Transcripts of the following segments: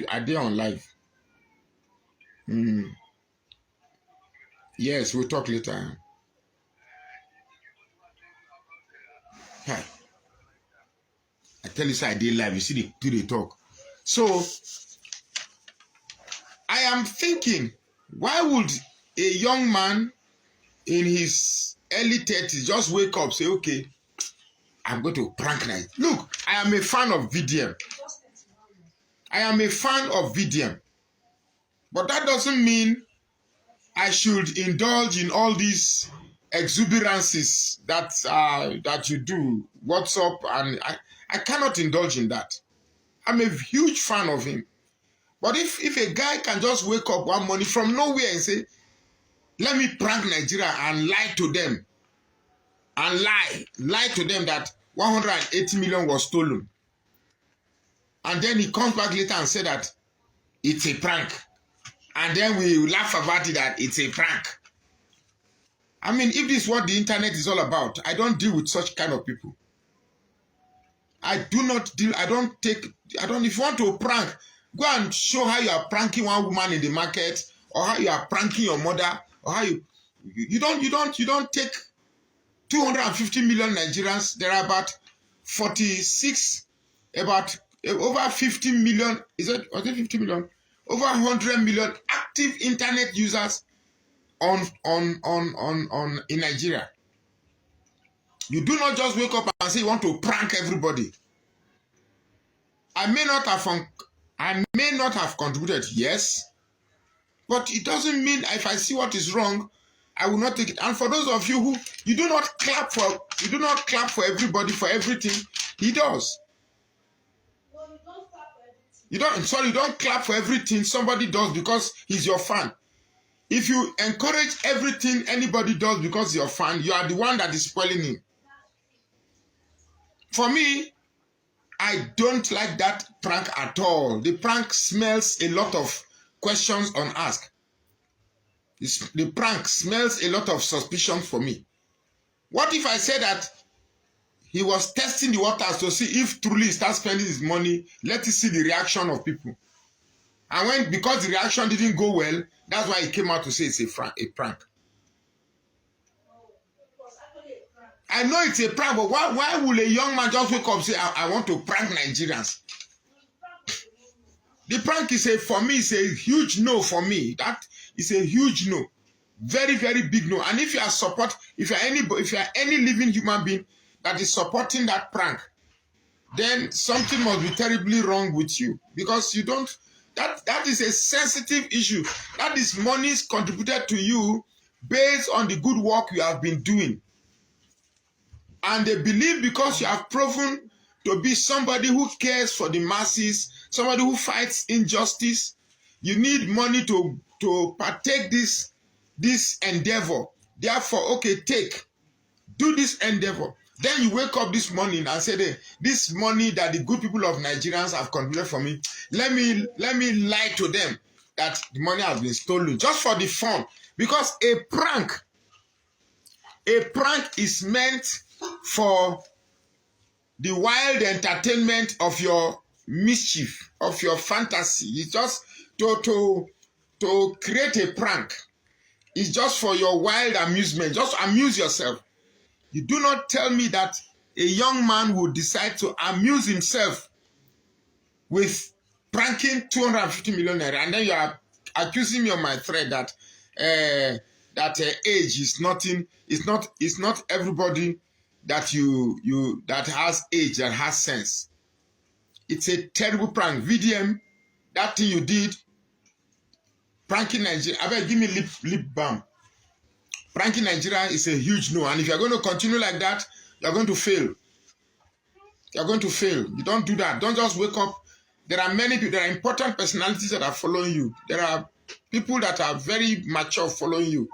Are they on live? Yes, we'll talk later. Hi. I tell you, I did live. You see, they talk. So, I am thinking, why would a young man in his early 30s just wake up, say, okay, I'm going to prank night. Look, I am a fan of VDM. I am a fan of VDM. But that doesn't mean I should indulge in all these exuberances that you do, WhatsApp, and I cannot indulge in that. I'm a huge fan of him. But if a guy can just wake up one morning from nowhere and say, let me prank Nigeria and lie to them, and lie to them that 180 million was stolen. And then he comes back later and say that it's a prank. And then we laugh about it that it's a prank. I mean, if this is what the internet is all about, I don't deal with such kind of people. If you want to prank, go and show how you are pranking one woman in the market, or how you are pranking your mother, or how you don't take 250 million Nigerians. There are about 46, about over 50 million, was it 50 million? Over 100 million active internet users in Nigeria. You do not just wake up and say you want to prank everybody. I may not have contributed, yes, but it doesn't mean if I see what is wrong, I will not take it. And for those of you who you do not clap for everybody for everything he does. You don't clap for everything somebody does because he's your fan. If you encourage everything anybody does because you're a fan, you are the one that is spoiling him. For me, I don't like that prank at all. The prank smells a lot of questions unasked. The prank smells a lot of suspicion for me. What if I say that he was testing the waters to see if truly he starts spending his money, let us see the reaction of people. And because the reaction didn't go well, that's why he came out to say it's a prank. I know it's a prank, but why will a young man just wake up and say, I want to prank Nigerians? The prank for me, is a huge no for me. That is a huge no. Very, very big no. And if you are any living human being that is supporting that prank, then something must be terribly wrong with you. Because you don't, that is a sensitive issue. That is monies contributed to you based on the good work you have been doing. And they believe because you have proven to be somebody who cares for the masses, somebody who fights injustice, you need money to partake this endeavor. Therefore, okay, do this endeavor. Then you wake up this morning and say, this money that the good people of Nigerians have contributed for me, let me lie to them that the money has been stolen just for the fun. Because a prank is meant for the wild entertainment of your mischief, of your fantasy. It's just to create a prank. It's just for your wild amusement. Just amuse yourself. You do not tell me that a young man would decide to amuse himself with pranking 250 million naira, and then you are accusing me of my thread that age is nothing. It's not everybody that that has age, that has sense. It's a terrible prank. VDM, that thing you did, pranking Nigeria. I better give me lip balm. Pranking Nigeria is a huge no. And if you're going to continue like that, you're going to fail. You're going to fail. You don't do that. Don't just wake up. There are many people, there are important personalities that are following you. There are people that are very mature following you.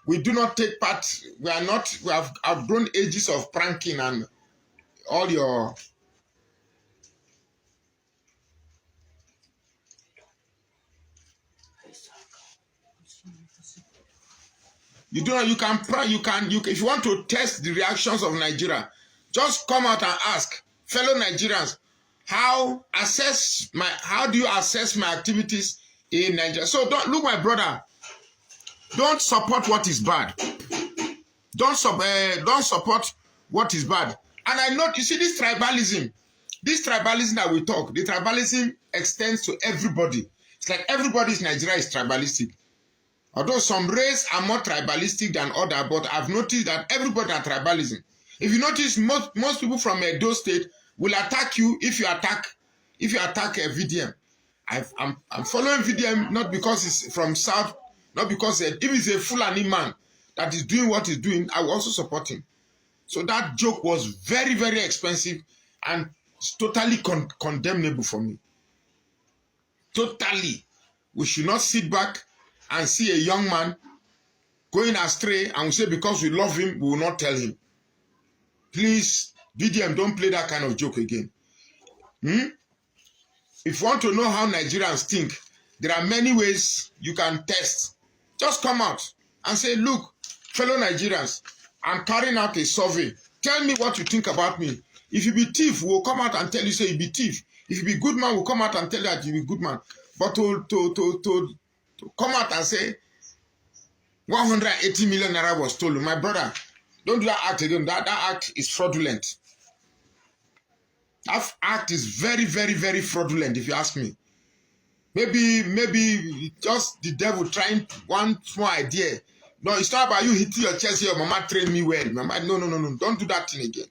We do not take part. We have outgrown ages of pranking and all your... If you want to test the reactions of Nigeria, just come out and ask fellow Nigerians, How do you assess my activities in Nigeria? So don't look, my brother. Don't support what is bad. Don't support what is bad. And I know, you see, this tribalism that we talk, the tribalism extends to everybody. It's like everybody's Nigeria is tribalistic. Although some races are more tribalistic than others, but I've noticed that everybody are tribalism. If you notice, most people from Edo State will attack you if you attack a VDM. I'm following VDM not because it's from South, not because if it's a Fulani man that is doing what he's doing, I will also support him. So that joke was very, very expensive and it's totally condemnable for me. Totally. We should not sit back and see a young man going astray and we say because we love him, we will not tell him. Please, VDM, don't play that kind of joke again. If you want to know how Nigerians think, there are many ways you can test. Just come out and say, look, fellow Nigerians, I'm carrying out a survey. Tell me what you think about me. If you be thief, we'll come out and tell you, say you be thief. If you be good man, we'll come out and tell you that you be good man. But to come out and say 180 million naira was stolen, my brother, don't do that act again. That act is fraudulent. That act is very, very, very fraudulent, if you ask me. Maybe just the devil trying one small idea. No, it's not about you hitting your chest here. Mama trained me well. Mama, no. Don't do that thing again.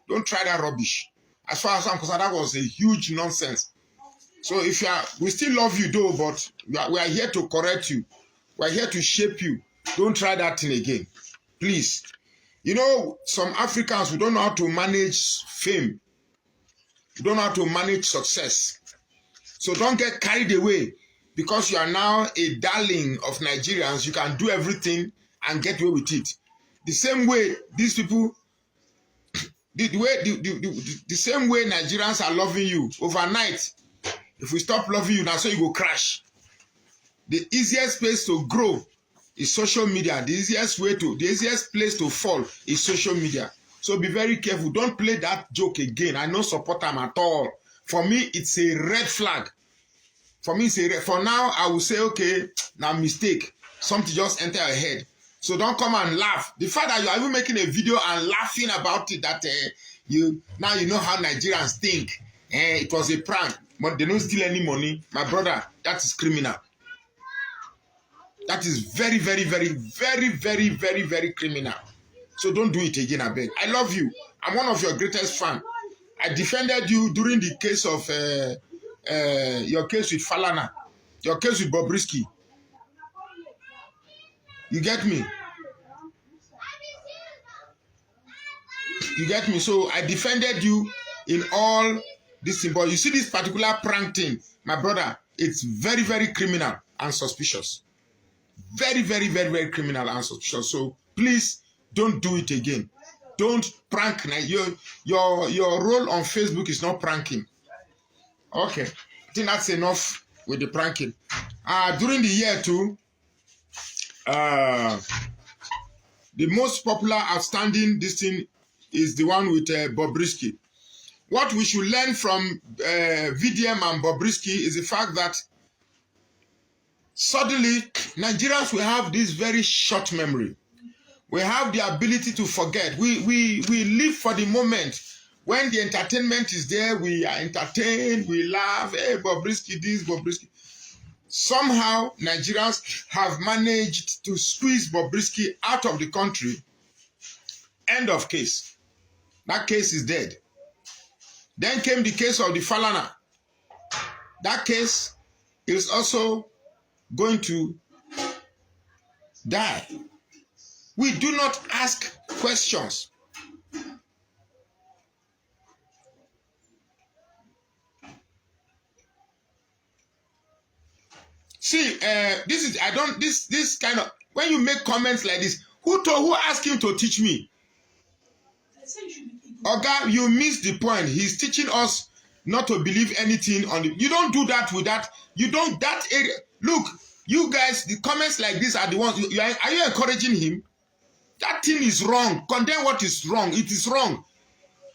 Don't try that rubbish. As far as I'm concerned, that was a huge nonsense. So we still love you though, but we are here to correct you. We are here to shape you. Don't try that thing again. Please. You know, some Africans, we don't know how to manage fame. We don't know how to manage success. So don't get carried away because you are now a darling of Nigerians. You can do everything and get away with it. The same way these people, the same way Nigerians are loving you overnight. If we stop loving you, now so you go crash. The easiest place to grow is social media. The easiest place to fall is social media. So be very careful. Don't play that joke again. I don't support them at all. For me, it's a red flag. For me, for now, I will say, okay, now mistake. Something just enter your head. So don't come and laugh. The fact that you are even making a video and laughing about it, that now you know how Nigerians think. It was a prank, but they don't steal any money. My brother, that is criminal. That is very, very, very, very, very, very, very criminal. So don't do it again, I beg. I love you. I'm one of your greatest fans. I defended you during the case of your case with Falana, your case with Bobrisky. You get me? You get me? So I defended you in all this thing. But you see this particular prank thing, my brother, it's very, very criminal and suspicious. Very, very, very, very criminal and suspicious. So please don't do it again. Don't prank. Your role on Facebook is not pranking. Okay. I think that's enough with the pranking. During the year too, the most popular outstanding this thing is the one with Bobrisky. What we should learn from VDM and Bobrisky is the fact that suddenly Nigerians will have this very short memory. We have the ability to forget. We live for the moment. When the entertainment is there, we are entertained, we laugh, hey, Bobrisky this, Bobrisky. Somehow, Nigerians have managed to squeeze Bobrisky out of the country. End of case. That case is dead. Then came the case of the Falana. That case is also going to die. We do not ask questions. See, this kind of, when you make comments like this, who asked him to teach me? Oga, you missed the point. He's teaching us not to believe anything on the, you don't do that with that. You don't, that area. Look, you guys, the comments like this are the ones, are you encouraging him? That thing is wrong. Condemn what is wrong. It is wrong.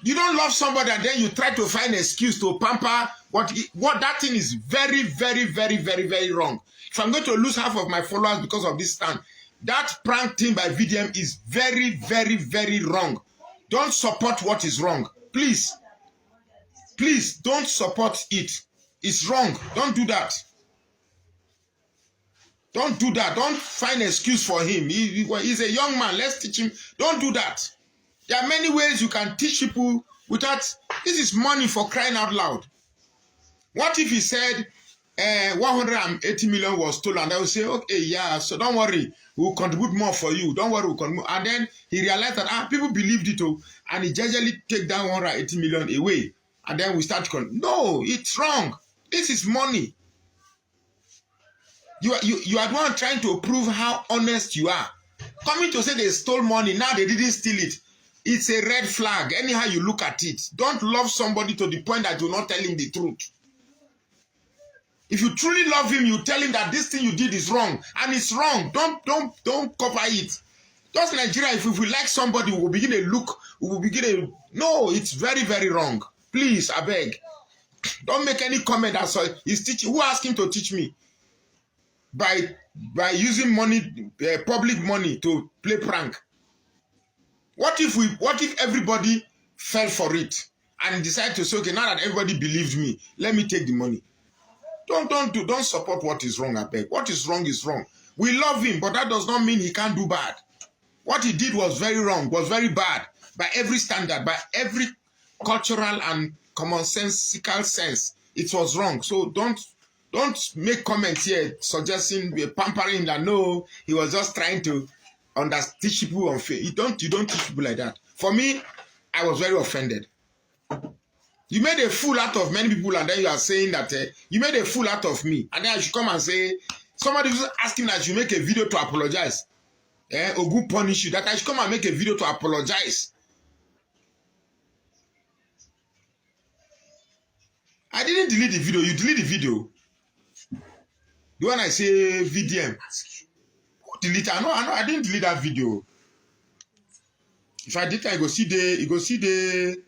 You don't love somebody and then you try to find an excuse to pamper what that thing is very, very, very, very, very wrong. If I'm going to lose half of my followers because of this stand, that prank thing by VDM is very, very, very wrong. Don't support what is wrong. Please. Please don't support it. It's wrong. Don't do that. Don't do that. Don't find an excuse for him. He's a young man. Let's teach him. Don't do that. There are many ways you can teach people without... This is money for crying out loud. What if he said 180 million was stolen? They will say, okay, yeah, so don't worry. We'll contribute more for you. Don't worry, we'll contribute. And then he realized that people believed it, and he generally take down 180 million away. And then we start... No, it's wrong. This is money. You are the one trying to prove how honest you are. Coming to say they stole money, now they didn't steal it. It's a red flag. Anyhow you look at it. Don't love somebody to the point that you're not telling the truth. If you truly love him, you tell him that this thing you did is wrong. And it's wrong. Don't cover it. Just Nigeria, if we like somebody, we will begin to look, we will begin to... No, it's very, very wrong. Please, I beg. Don't make any comment that he's teaching. Who asked him to teach me? By using money, public money to play prank. What if everybody fell for it and decided to say, okay, now that everybody believed me, let me take the money. Don't support what is wrong, I beg. What is wrong is wrong. We love him, but that does not mean he can't do bad. What he did was very wrong, was very bad by every standard, by every cultural and commonsensical sense. It was wrong. So don't make comments here suggesting pampering that no, he was just trying to teach people unfair. You don't teach people like that. For me, I was very offended. You made a fool out of many people, and then you are saying that you made a fool out of me, and then I should come and say somebody was asking that you make a video to apologize. Ogun punish you. That I should come and make a video to apologize. I didn't delete the video. You delete the video. The one I say VDM. Who deleted? I didn't delete that video. If I did, I go see the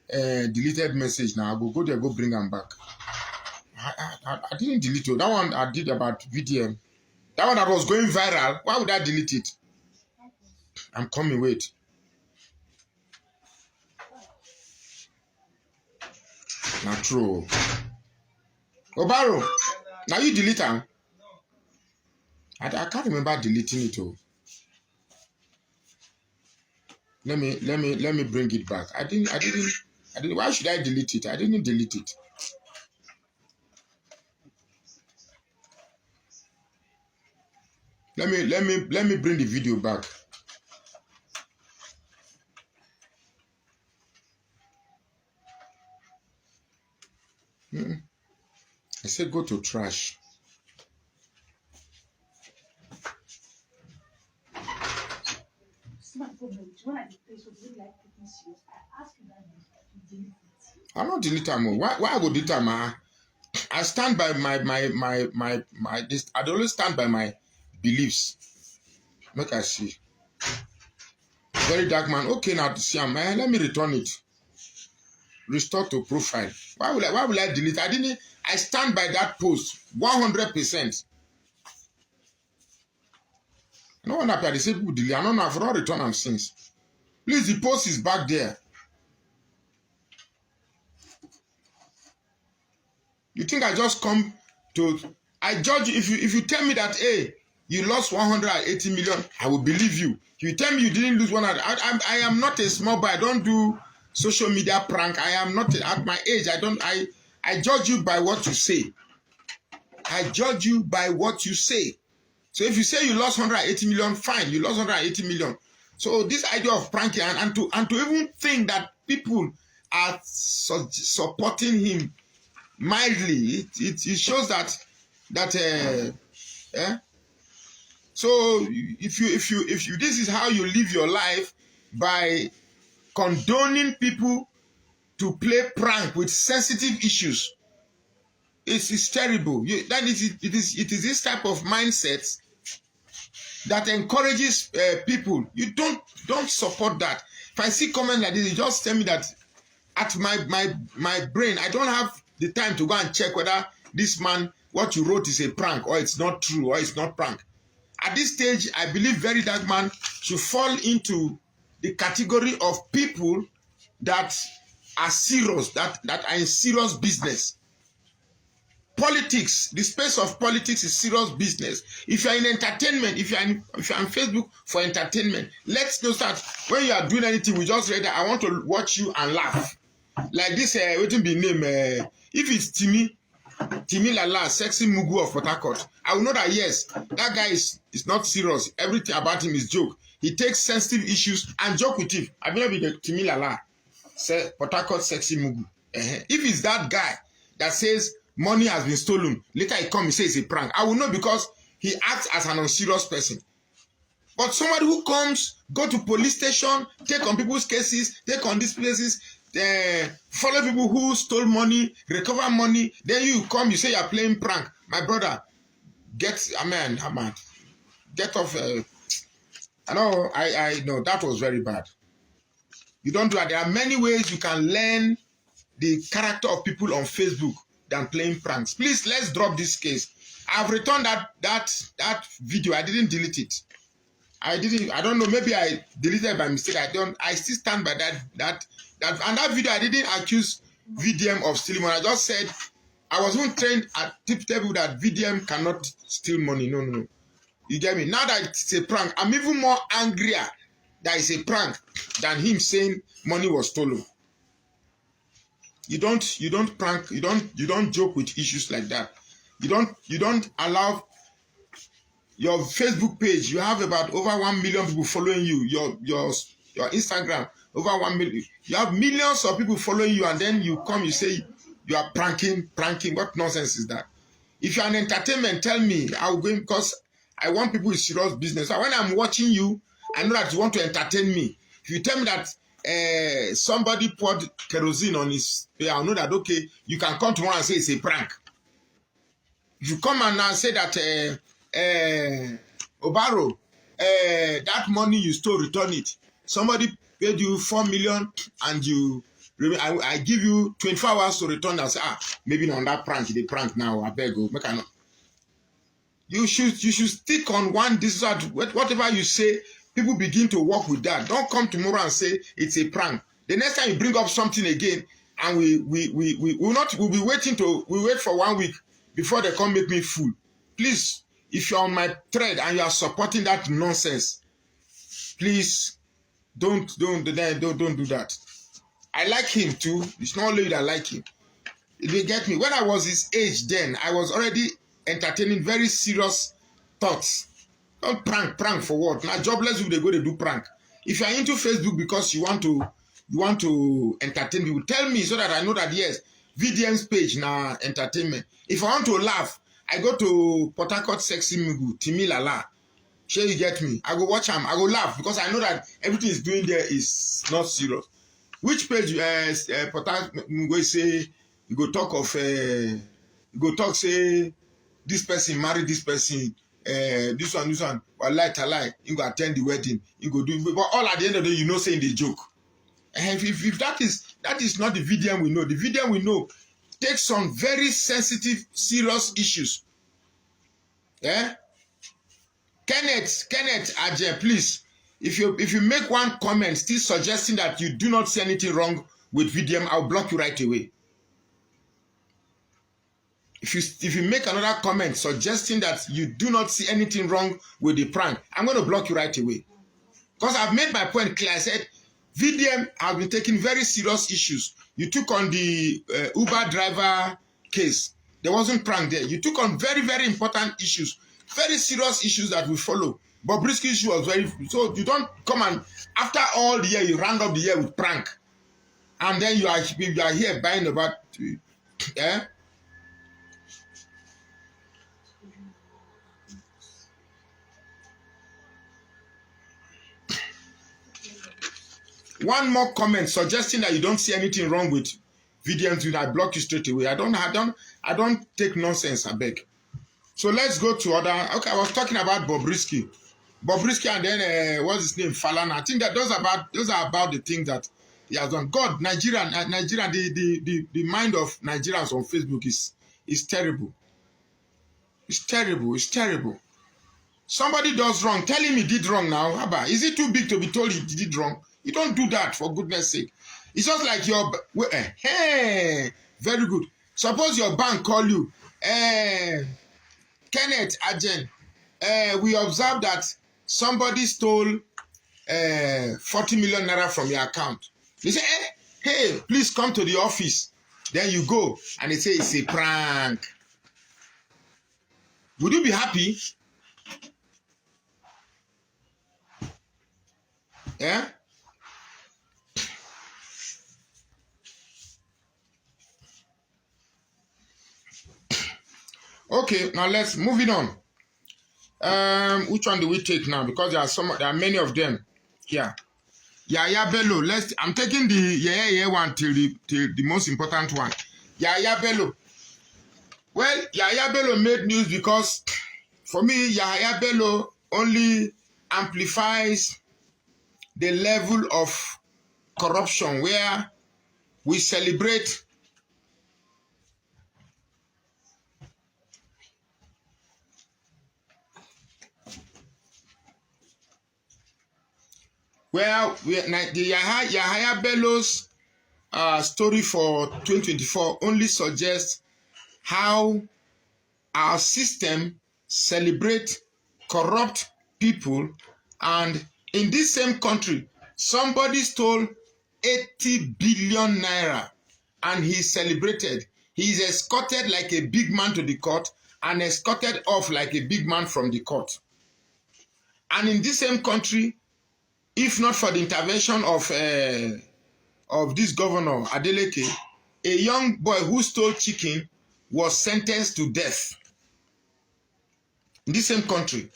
deleted message now. I go there, go bring them back. I didn't delete it. That one I did about VDM. That one that was going viral. Why would I delete it? I'm coming, wait. Not true. Obaro, now you delete them. I can't remember deleting it. Let me bring it back. I didn't. Why should I delete it? I didn't delete it. Let me bring the video back. I said go to trash. I'm not delete them. Why I go delete them? I stand by my this. I always stand by my beliefs. Make I see. Very dark man. Okay, now to see him. Let me return it. Restore to profile. Why will I delete? I stand by that post 100%. No one appear. They say people delete. I don't know. I've not returned them since. Please, the post is back there. You think I just come to... I judge you. If you tell me that, hey, you lost 180 million, I will believe you. If you tell me you didn't lose 100, I am not a small boy. I don't do social media prank. I am not at my age. I judge you by what you say. I judge you by what you say. So if you say you lost 180 million, fine, you lost 180 million. So this idea of pranking and to even think that people are supporting him mildly, it shows that so if you this is how you live your life, by condoning people to play prank with sensitive issues. It's terrible. It is this type of mindset that encourages people. You don't support that. If I see comment like this, you just tell me that At my brain, I don't have the time to go and check whether this man, what you wrote is a prank or it's not true or it's not prank. At this stage, I believe Very Dark Man should fall into the category of people that are serious, that are in serious business. Politics, the space of politics is serious business. If you're in entertainment, if you're on Facebook for entertainment, let's know that when you are doing anything, we just read that I want to watch you and laugh. Like this, waiting be name. If it's Timi Lala, Sexy Mugu of Port Harcourt, I will know that yes, that guy is not serious. Everything about him is joke. He takes sensitive issues and joke with him. I will not be the Timi Lala, Port Harcourt Sexy Mugu. If it's that guy that says money has been stolen, later he come and say it's a prank, I will know because he acts as an unserious person. But somebody who comes, go to police station, take on people's cases, take on these places, follow people who stole money, recover money, then you come, you say you're playing prank. My brother, get off. I know that was very bad. You don't do that. There are many ways you can learn the character of people on Facebook than playing pranks. Please, let's drop this case. I've returned that video. I didn't delete it. I don't know, maybe I deleted it by mistake. I still stand by that and that video. I didn't accuse VDM of stealing money. I just said I was even trained at tip table that VDM cannot steal money. No. You get me? Now that it's a prank, I'm even more angrier that it's a prank than him saying money was stolen. You don't prank, you don't joke with issues like that. You don't allow your Facebook page. You have about over 1 million people following you. Your Instagram, over 1 million. You have millions of people following you, and then you come, you say you are pranking. What nonsense is that? If you're an entertainment, tell me. I'll go in because I want people with serious business. So when I'm watching you, I know that you want to entertain me. If you tell me that somebody poured kerosene on his, I'll know that, okay, you can come tomorrow and say it's a prank. If you come and now say that Obaro, that money you stole, return it. Somebody paid you 4 million and I give you 24 hours to return. I say, maybe on that prank, they prank now. I beg you, make I know. You should stick on one decision. Whatever you say, people begin to work with that. Don't come tomorrow and say it's a prank. The next time you bring up something again, and we'll wait for 1 week before they come make me fool. Please, if you're on my thread and you are supporting that nonsense, please don't do that. I like him too. It's not only that I like him. They get me. When I was his age then, I was already entertaining very serious thoughts. Don't prank for what? Now jobless people, they go to do prank. If you are into Facebook because you want to entertain people, tell me so that I know that yes, VDM's page now entertainment. If I want to laugh, I go to Port Harcourt Sexy Mugu, Timi Lala. Sure, you get me? I go watch him. I go laugh because I know that everything he's doing there is not serious. Which page Port Harcourt Mugu say you go talk of you go talk say this person marry this person, this one, or lie, you go attend the wedding, you go do, but all at the end of the day, you know, saying the joke. And if that is not the VDM we know. The VDM we know takes some very sensitive, serious issues. Yeah. Kenneth Ajay, please, if you make one comment still suggesting that you do not see anything wrong with VDM, I'll block you right away. If you make another comment suggesting that you do not see anything wrong with the prank, I'm going to block you right away. Because I've made my point clear. I said, VDM has been taking very serious issues. You took on the Uber driver case. There wasn't prank there. You took on very, very important issues. Very serious issues that we follow. Bobrisky issue was very... So you don't come and... After all the year, you round up the year with prank. And then you are here buying about... Yeah? One more comment suggesting that you don't see anything wrong with VDM, I block you straight away. I don't take nonsense, I beg. So let's go to other. Okay, I was talking about Bobrisky and then what's his name, Falana. I think that those are about the things that he has done. God, Nigeria, the mind of Nigerians on Facebook is terrible. It's terrible. It's terrible. Somebody does wrong. Tell him he did wrong now. Haba, is it too big to be told he did wrong? You don't do that, for goodness sake. It's just like your... Hey, very good. Suppose your bank call you. Kenneth Ajen, we observed that somebody stole 40 million naira from your account. They say, hey, please come to the office. Then you go, and they say it's a prank. Would you be happy? Yeah? Okay, now let's moving on. Which one do we take now? Because there are many of them here. Yaya Bello. I'm taking the yeah one till the most important one. Yaya Bello. Well, Yaya Bello made news because for me, Yaya Bello only amplifies the level of corruption where we celebrate the Yahaya Bello's story for 2024 only suggests how our system celebrates corrupt people, and in this same country, somebody stole 80 billion naira and he's celebrated. He's escorted like a big man to the court and escorted off like a big man from the court. And in this same country, if not for the intervention of this governor, Adeleke, a young boy who stole chicken was sentenced to death. In this same country.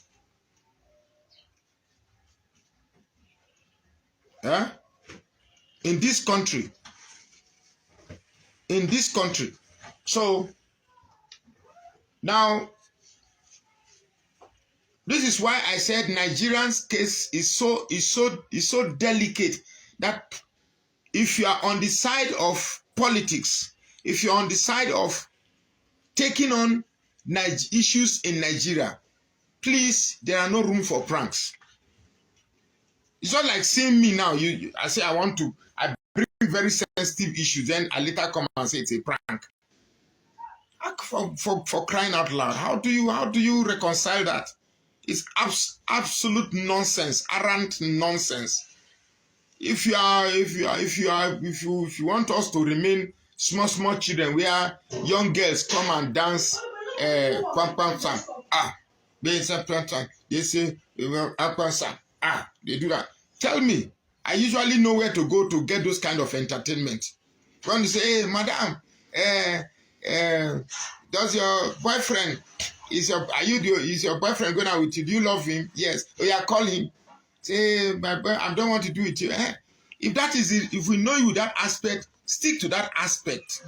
Huh? In this country. In this country. So, now, this is why I said Nigerian's case is so delicate that if you are on the side of politics, if you're on the side of taking on issues in Nigeria, please, there are no room for pranks. It's not like seeing me now. I say I bring very sensitive issues, then I later come and say it's a prank. For crying out loud, how do you reconcile that? It's absolute nonsense, arrant nonsense. If you want us to remain small children where young girls come and dance they say they do that. Tell me, I usually know where to go to get those kind of entertainment. When you say, hey madam, does your boyfriend is your boyfriend going out with you? Do you love him? Yes. Oh yeah, call him. Say, my boy, I don't want to do it. If that is it, if we know you that aspect, stick to that aspect.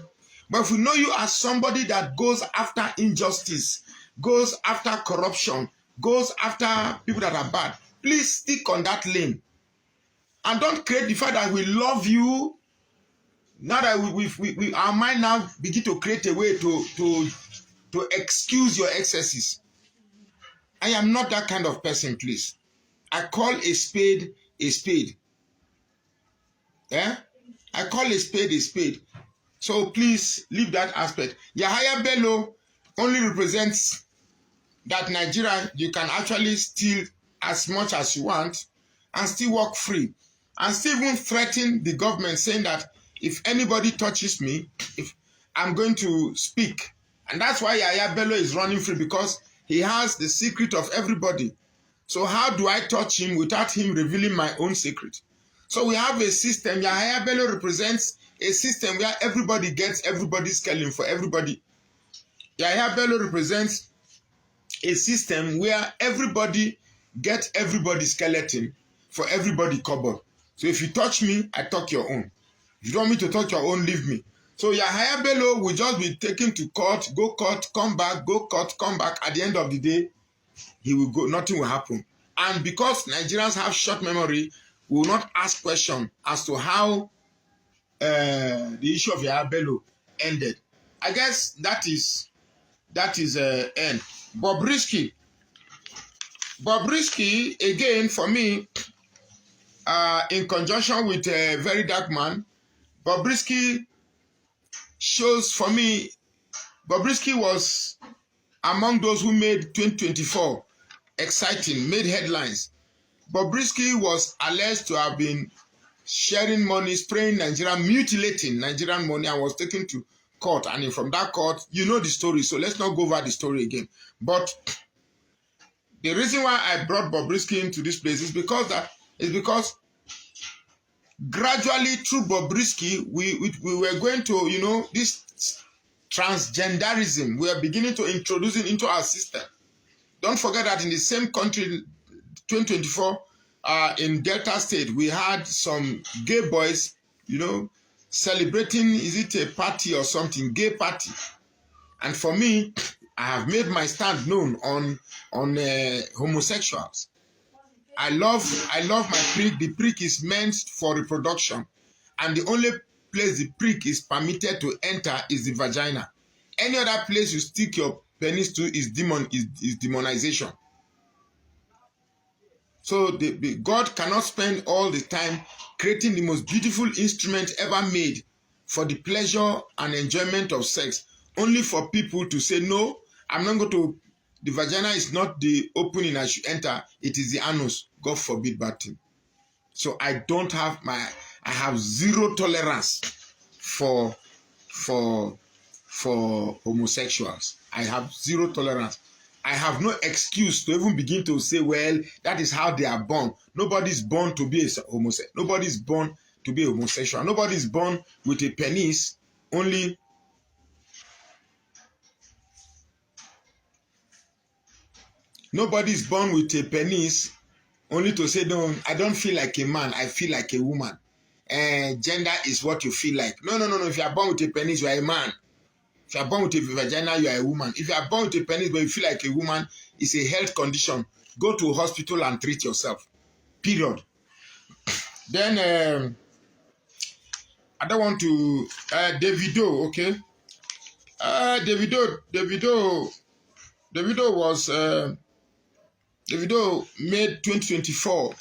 But if we know you as somebody that goes after injustice, goes after corruption, goes after people that are bad, please stick on that lane. And don't create the fact that we love you. Now that our mind now begin to create a way to excuse your excesses. I am not that kind of person, please. I call a spade a spade. Yeah? I call a spade a spade. So please leave that aspect. Yahaya Bello only represents that Nigeria, you can actually steal as much as you want and still walk free. And still even threaten the government saying that if anybody touches me, if I'm going to speak. And that's why Yahaya Bello is running free, because he has the secret of everybody. So how do I touch him without him revealing my own secret? So we have a system. Yahaya Bello represents a system where everybody gets everybody's killing for everybody. Yahaya Bello represents a system where everybody gets everybody's skeleton for everybody covered. So if you touch me, I touch your own. If you don't want me to touch your own, leave me. So Yahaya Bello will just be taken to court, go court, come back, go court, come back. At the end of the day, he will go, nothing will happen. And because Nigerians have short memory, we will not ask questions as to how the issue of Yahya Bello ended. I guess that is end. Bobrisky again for me, in conjunction with a Very Dark Man, Bobrisky shows for me. Bobrisky was among those who made 2024 exciting, made headlines. Bobrisky was alleged to have been sharing money, spraying Nigerian, mutilating Nigerian money, and was taken to court. And from that court, you know the story, so let's not go over the story again. But the reason why I brought Bobrisky into this place is because gradually through Bobrisky, we were going to, you know, this transgenderism we are beginning to introduce it into our system. Don't forget that in the same country, 2024, in Delta State, we had some gay boys, you know, celebrating, is it a party or something, gay party. And for me, I have made my stand known on homosexuals. I love my prick. The prick is meant for reproduction, and the only place the prick is permitted to enter is the vagina. Any other place you stick your penis to is demonization. So God cannot spend all the time creating the most beautiful instrument ever made for the pleasure and enjoyment of sex, only for people to say, no, I'm not going to, the vagina is not the opening I should enter, it is the anus. God forbid bad thing. So I have zero tolerance for homosexuals. I have zero tolerance. I have no excuse to even begin to say, well, that is how they are born. Nobody's born to be a homosexual. Nobody's born to be a homosexual. Nobody's born with a penis. Only nobody's born with a penis only to say, no, I don't feel like a man. I feel like a woman. Gender is what you feel like. No. If you are born with a penis, you are a man. If you are born with a vagina, you are a woman. If you are born with a penis but you feel like a woman, it's a health condition. Go to a hospital and treat yourself. Period. Then, I don't want to... Davido, okay? Davido was... Davido made 2024.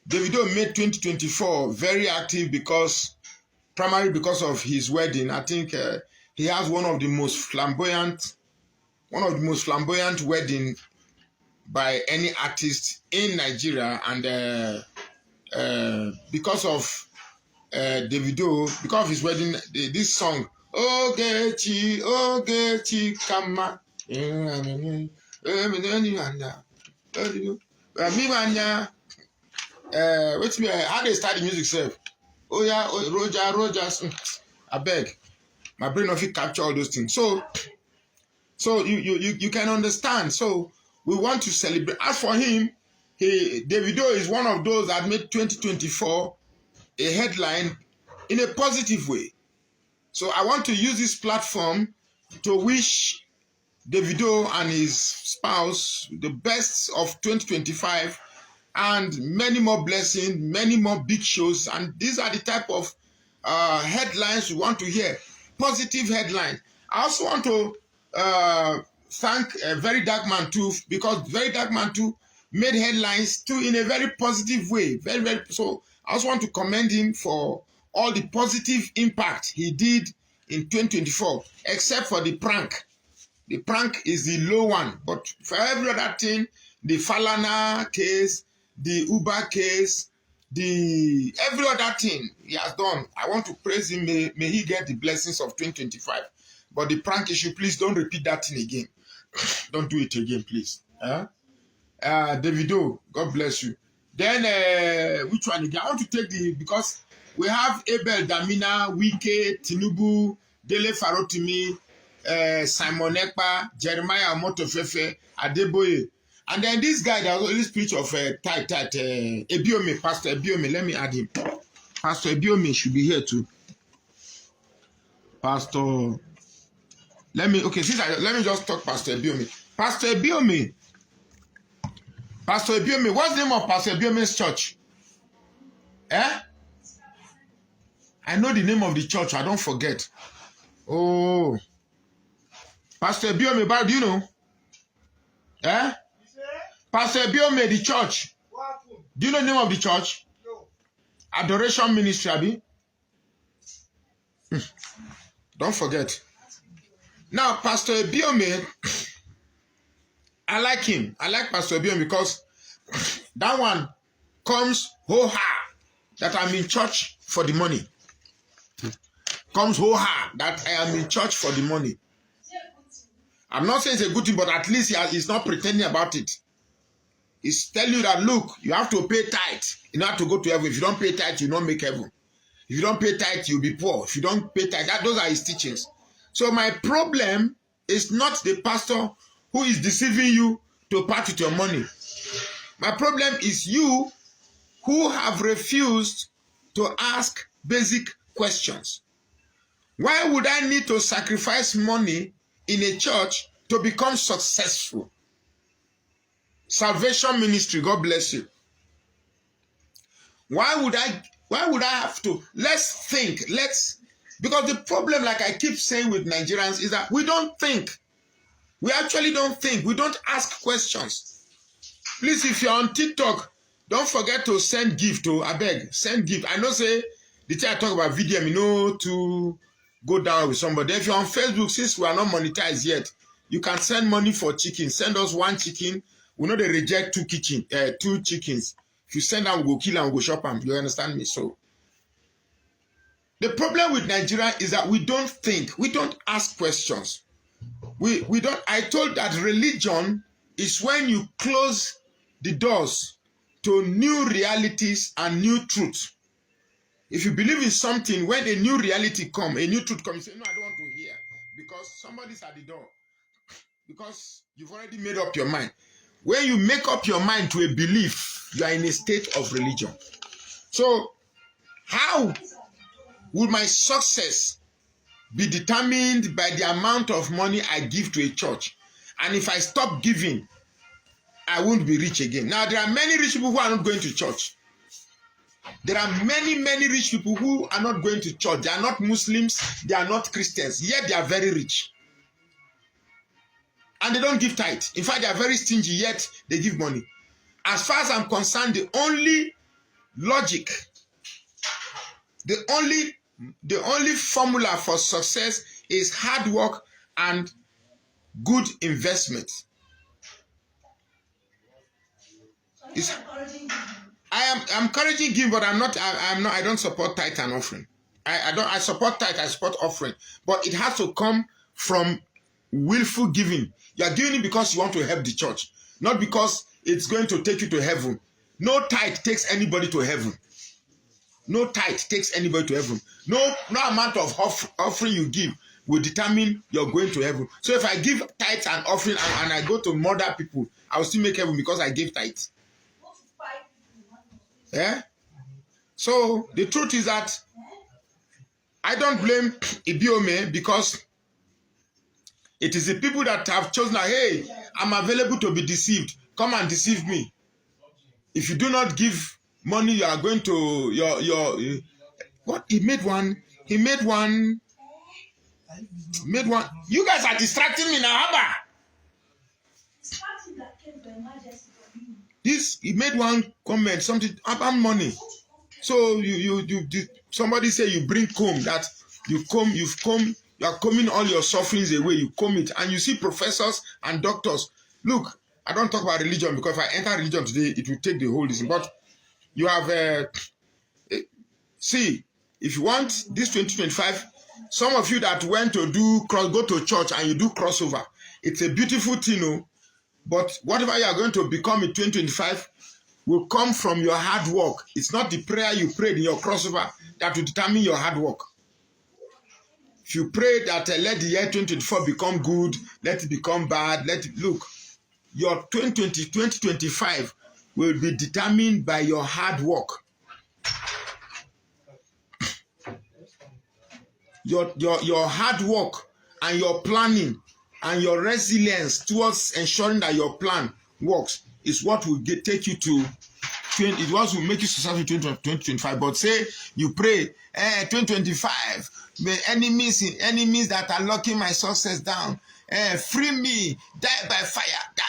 Davido made 2024 very active primarily because of his wedding. I think he has one of the most flamboyant wedding by any artist in Nigeria, and because of Davido, because of his wedding, this song, Ogechi Kama, wait me, how they start the music, sir? Oh yeah, Rogers. I beg, my brain of it capture all those things. So you can understand. So we want to celebrate. As for him, Davido is one of those that made 2024 a headline in a positive way. So I want to use this platform to wish Davido and his spouse the best of 2025 and many more blessings, many more big shows. And these are the type of headlines we want to hear, positive headlines. I also want to thank Very Dark Man too, because Very Dark Man too made headlines too in a very positive way. So I also want to commend him for all the positive impact he did in 2024, except for the prank. The prank is the low one, but for every other thing, the Falana case, the Uber case, every other thing he has done, I want to praise him. May he get the blessings of 2025. But the prank issue, please don't repeat that thing again. Don't do it again, please. Davido, God bless you. Then, which one again? I want to take because we have Abel Damina, Wike, Tinubu, Dele Farotimi, Simon Ekpa, Jeremiah Motofefe, Adeboye. And then this guy that always preach of Ebiome, Pastor Ebiome, let me add him. Pastor Ebiome should be here too. Pastor, let me just talk Pastor Ebiome. Pastor Ebiome, what's the name of Pastor Ebiome's church? I know the name of the church. I don't forget. Oh, Pastor Biome, do you know? Eh? Pastor Biome, the church. Do you know the name of the church? No. Adoration Ministry, Abi. Don't forget. Now, Pastor Biome, I like him. I like Pastor Biome because that one comes ho-ha that I'm in church for the money. Comes ho-ha that I am in church for the money. I'm not saying it's a good thing, but at least he's not pretending about it. He's telling you that, look, you have to pay tithe in order to go to heaven. If you don't pay tithe, you don't make heaven. If you don't pay tithe, you'll be poor. If you don't pay tithe, those are his teachings. So my problem is not the pastor who is deceiving you to part with your money. My problem is you who have refused to ask basic questions. Why would I need to sacrifice money in a church to become successful? Salvation Ministry, God bless you. Why would I have to? Let's think. Because the problem, like I keep saying with Nigerians, is that we don't think. We actually don't think. We don't ask questions. Please, if you're on TikTok, don't forget to send gift. I beg, send gift. I know say the time I talk about video, to go down with somebody. If you're on Facebook, since we are not monetized yet, you can send money for chicken. Send us 1 chicken. We know they reject 2 chickens. If you send them, we go kill and we go shop them. You understand me? So the problem with Nigeria is that we don't think. We don't ask questions. We don't. I told that religion is when you close the doors to new realities and new truths. If you believe in something, when a new reality comes, a new truth comes, you say, no, I don't want to hear. Because somebody's at the door. Because you've already made up your mind. When you make up your mind to a belief, you are in a state of religion. So, how will my success be determined by the amount of money I give to a church? And if I stop giving, I won't be rich again. Now, there are many rich people who are not going to church. There are many, many rich people who are not going to church. They are not Muslims. They are not Christians. Yet they are very rich. And they don't give tithe. In fact, they are very stingy, yet they give money. As far as I'm concerned, the only logic, the only formula for success is hard work and good investment. I'm encouraging giving, but I don't support tithe and offering. I support tithe, I support offering, but it has to come from willful giving. You are giving it because you want to help the church, not because it's going to take you to heaven. No tithe takes anybody to heaven. No tithe takes anybody to heaven. No amount of offering you give will determine you're going to heaven. So if I give tithe and offering and I go to murder people, I will still make heaven because I gave tithe. Yeah? So the truth is that I don't blame Ibiome because it is the people that have chosen, hey, I'm available to be deceived. Come and deceive me. If you do not give money, you are going to what? He made one. You guys are distracting me now, Abba. He made one comment, something about money. So somebody say you bring comb, that you are combing all your sufferings away, you comb it. And you see professors and doctors. Look, I don't talk about religion because if I enter religion today, it will take the whole listen. But you have, see, if you want this 2025, some of you that went to go to church and you do crossover, it's a beautiful thing, but whatever you are going to become in 2025 will come from your hard work. It's not the prayer you prayed in your crossover that will determine your hard work. If you pray that let the year 2024 become good, let it become bad, look, your 2025 will be determined by your hard work. Your hard work and your planning and your resilience towards ensuring that your plan works is what will take you to it was will make you successful 2025. But say you pray, 2025, the enemies that are locking my success down, free me, die by fire, die.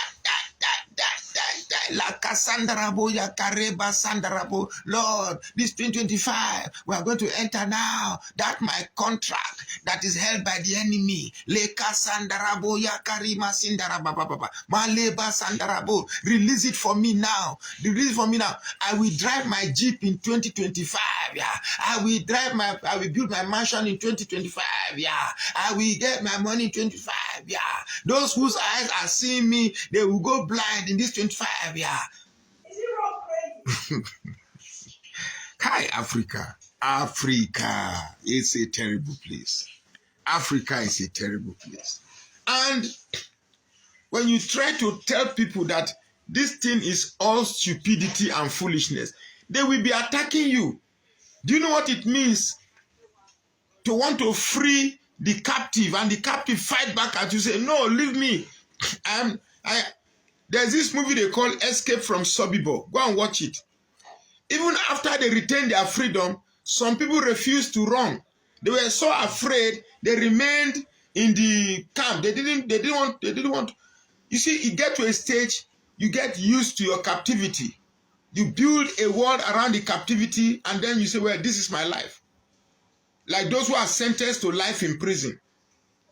La Cassandrabo, Yakareba Sandarabo. Lord, this 2025, we are going to enter now. That my contract that is held by the enemy. Le Cassandrabo, Yakarima Sindarababa. Maleba Sandarabo. Release it for me now. Release it for me now. I will drive my Jeep in 2025. Yeah. I will build my mansion in 2025. Yeah. I will get my money in 2025. Yeah. Those whose eyes are seeing me, they will go blind in this 25. Yeah. Is it wrong? Hi, Africa. Africa is a terrible place. Africa is a terrible place. And when you try to tell people that this thing is all stupidity and foolishness, they will be attacking you. Do you know what it means to want to free the captive and the captive fight back at you, say, no, leave me. There's this movie they call Escape from Sobibor. Go and watch it. Even after they retained their freedom, some people refused to run. They were so afraid, they remained in the camp. They didn't want. You see, you get to a stage, you get used to your captivity. You build a world around the captivity, and then you say, well, this is my life. Like those who are sentenced to life in prison.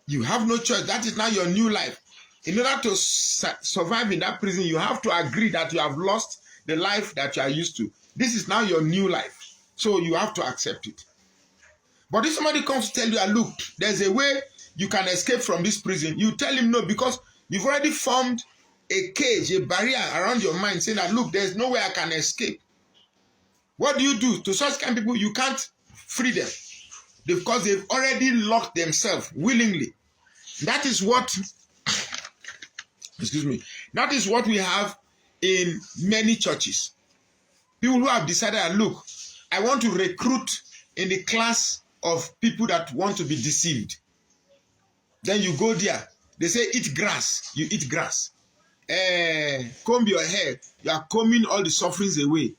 You have no choice. That is now your new life. In order to survive in that prison, you have to agree that you have lost the life that you are used to. This is now your new life. So you have to accept it. But if somebody comes to tell you, look, there's a way you can escape from this prison, you tell him no, because you've already formed a cage, a barrier around your mind saying that, look, there's no way I can escape. What do? To such kind of people, you can't free them because they've already locked themselves willingly. That is what, excuse me, that is what we have in many churches. People who have decided, look, I want to recruit in the class of people that want to be deceived. Then you go there. They say, eat grass. You eat grass. Comb your hair. You are combing all the sufferings away.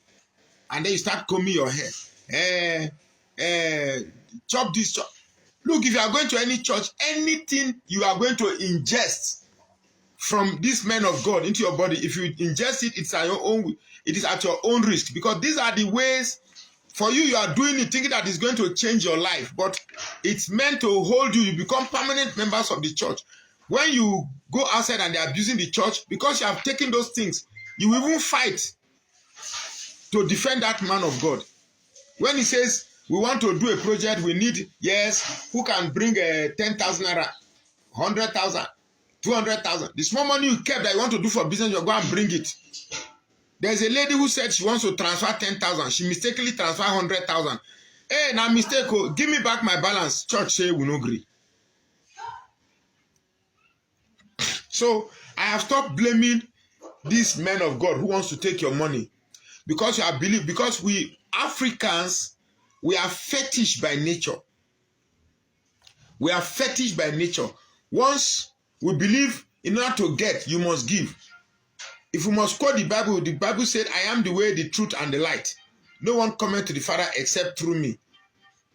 And then you start combing your hair. Chop this, chop. Look, if you are going to any church, anything you are going to ingest from this man of God into your body, if you ingest it, it's at your own, it is at your own risk. Because these are the ways for you, you are doing it thinking that it's going to change your life. But it's meant to hold you. You become permanent members of the church. When you go outside and they're abusing the church, because you have taken those things, you will even fight to defend that man of God. When he says, we want to do a project, we need, yes, who can bring 10,000 naira, 100,000, 200,000. The small money you kept that you want to do for business, you go and bring it. There's a lady who said she wants to transfer 10,000. She mistakenly transferred 100,000. Hey, now mistake, give me back my balance. Church say we no agree. So I have stopped blaming this man of God who wants to take your money. Because you are believe, because we Africans, we are fetish by nature. We are fetish by nature. Once we believe in order to get, you must give. If you must quote the Bible said, I am the way, the truth, and the light. No one cometh to the Father except through me.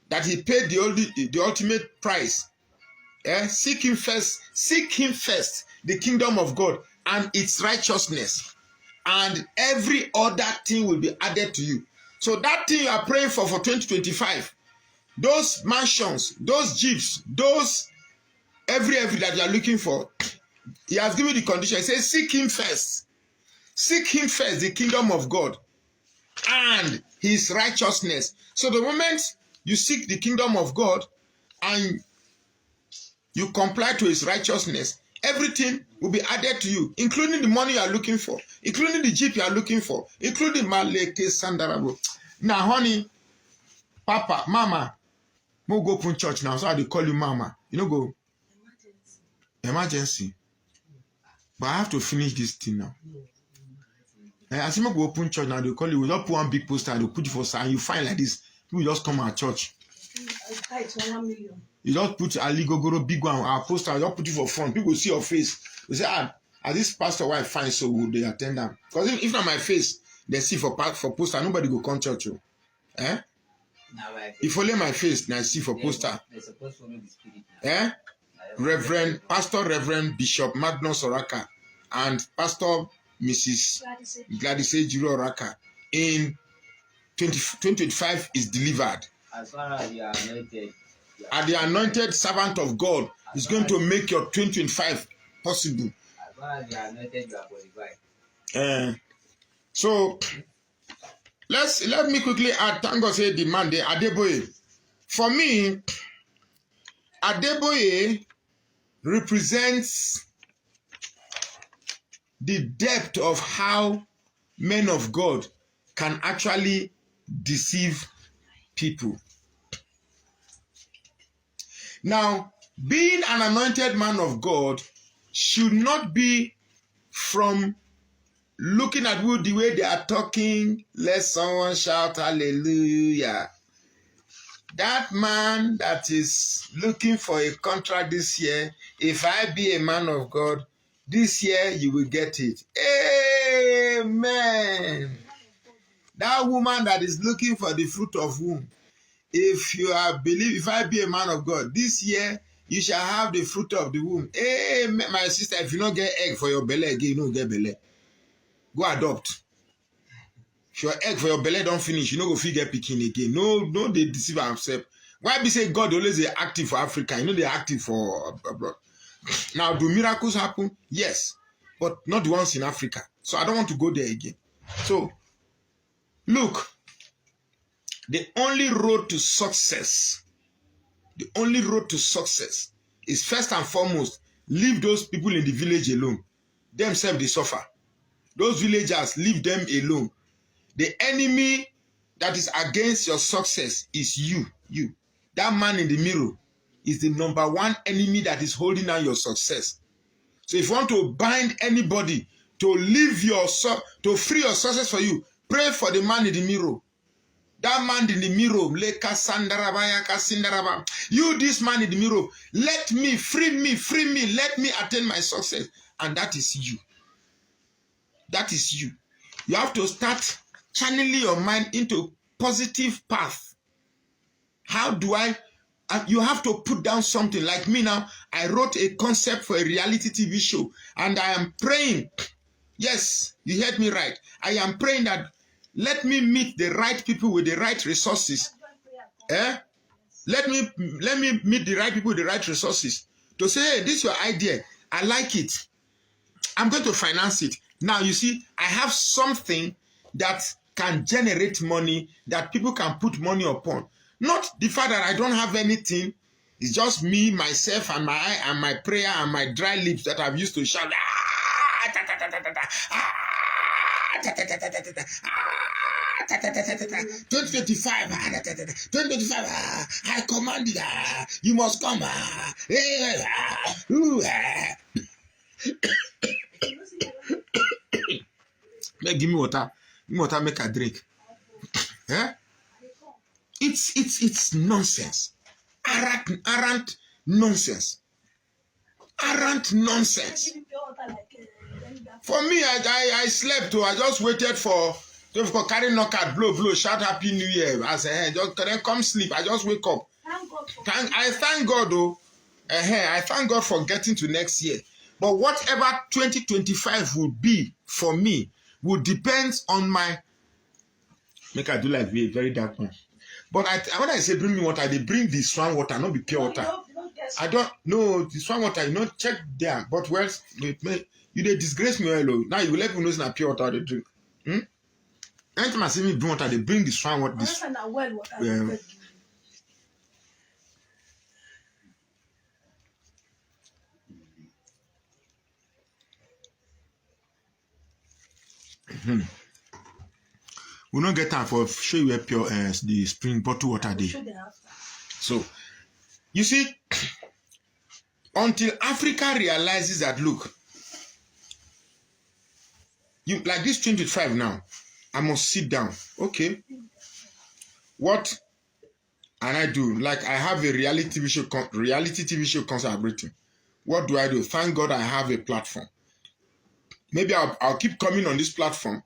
That he paid the ultimate price. Seek him first, the kingdom of God and its righteousness. And every other thing will be added to you. So that thing you are praying for 2025, those mansions, those jeeps, those every that you are looking for, he has given the condition. He says, seek him first. Seek him first, the kingdom of God and his righteousness. So the moment you seek the kingdom of God and you comply to his righteousness, everything will be added to you, including the money you are looking for, including the jeep you are looking for, including Maleke Sandarabo. Now, honey, Papa, Mama, we'll go to church now, so I call you Mama. You know, go. Emergency. But I have to finish this thing now. I see people open church now, they call you, we just put one big poster, they put it for sign, you find like this, people just come at church. You just put Ali Gogoro big one, our poster, you just put it for front, people see your face. They say, as this pastor wife fine, so would they attend them? Because if not my face, they see for poster, nobody go come church. Eh? If only my face, now see for poster. Eh? Reverend Bishop Magnus Oraka and Pastor Mrs. Gladys Ejiro Oraka in 2025 is delivered. As far as you are anointed. And the anointed servant of God is going to make your 2025 possible. As far as you are anointed, you are qualified. So let me quickly add. Thank God say the man there, Adeboye. For me, Adeboye represents the depth of how men of God can actually deceive people. Now, being an anointed man of God should not be from looking at the way they are talking. Let someone shout hallelujah. That man that is looking for a contract this year, if I be a man of God, this year you will get it. Amen. That woman that is looking for the fruit of womb, if I be a man of God, this year you shall have the fruit of the womb. Amen. My sister, if you don't get egg for your belly again, you don't get belly. Go adopt. If your egg for your belly don't finish, you know go fit get pikin again. No, they deceive ourselves. Why be say God always is active for Africa? You know they're active for abroad. Now, do miracles happen? Yes, but not the ones in Africa. So I don't want to go there again. So, look, the only road to success is first and foremost, leave those people in the village alone. Themselves, they suffer. Those villagers, leave them alone. The enemy that is against your success is you. That man in the mirror is the number one enemy that is holding down your success. So if you want to bind anybody to free your success for you, pray for the man in the mirror. That man in the mirror, you, this man in the mirror, let me, free me, let me attain my success. And that is you. That is you. You have to start channeling your mind into positive path. How do you have to put down something. Like me now, I wrote a concept for a reality TV show, and I am praying. Yes, you heard me right. I am praying that let me meet the right people with the right resources. Let me meet the right people with the right resources to say, hey, this is your idea. I like it. I'm going to finance it. Now, you see, I have something that can generate money that people can put money upon. Not the fact that I don't have anything. It's just me, myself, and my prayer and my dry lips that I've used to shout. 2025, I command it. You must come. Give me water. Give me water, make a drink. It's nonsense. Arrant nonsense. Arrant nonsense. For me, I slept. I just waited for carry knockout, blow, shout Happy New Year. I said, hey, just come sleep. I just wake up. I thank God, though. I thank God for getting to next year. But whatever 2025 will be for me will depend on my. Make I do like a very dark one. But when I say bring me water, they bring the swan water, not be pure water. I don't know the swan water. You know, check there. But well, you they disgrace me well. Now you will let me know it's not pure water they drink. Anytime I see me bring water, they bring the swan water. We don't get time for show you pure the spring bottle water day. So you see, until Africa realizes that look, you like this 25 now, I must sit down. Okay. What and I do? Like I have a reality TV show concept. What do I do? Thank God I have a platform. Maybe I'll keep coming on this platform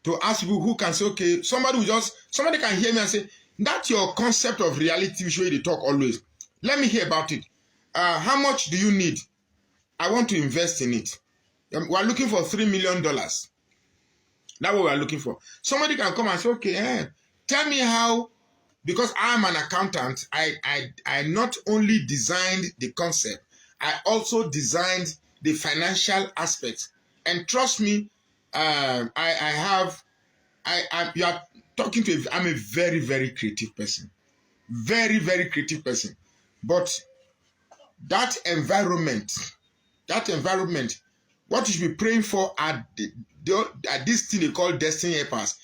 to ask people who can say, okay, somebody can hear me and say, that's your concept of reality show they talk always. Let me hear about it. How much do you need? I want to invest in it. We're looking for $3 million. That's what we're looking for. Somebody can come and say, okay, tell me how, because I'm an accountant, I not only designed the concept, I also designed the financial aspects. And trust me, you are talking to, I'm a very, very creative person. Very, very creative person. But that environment, what you should be praying for at this thing they call destiny helpers.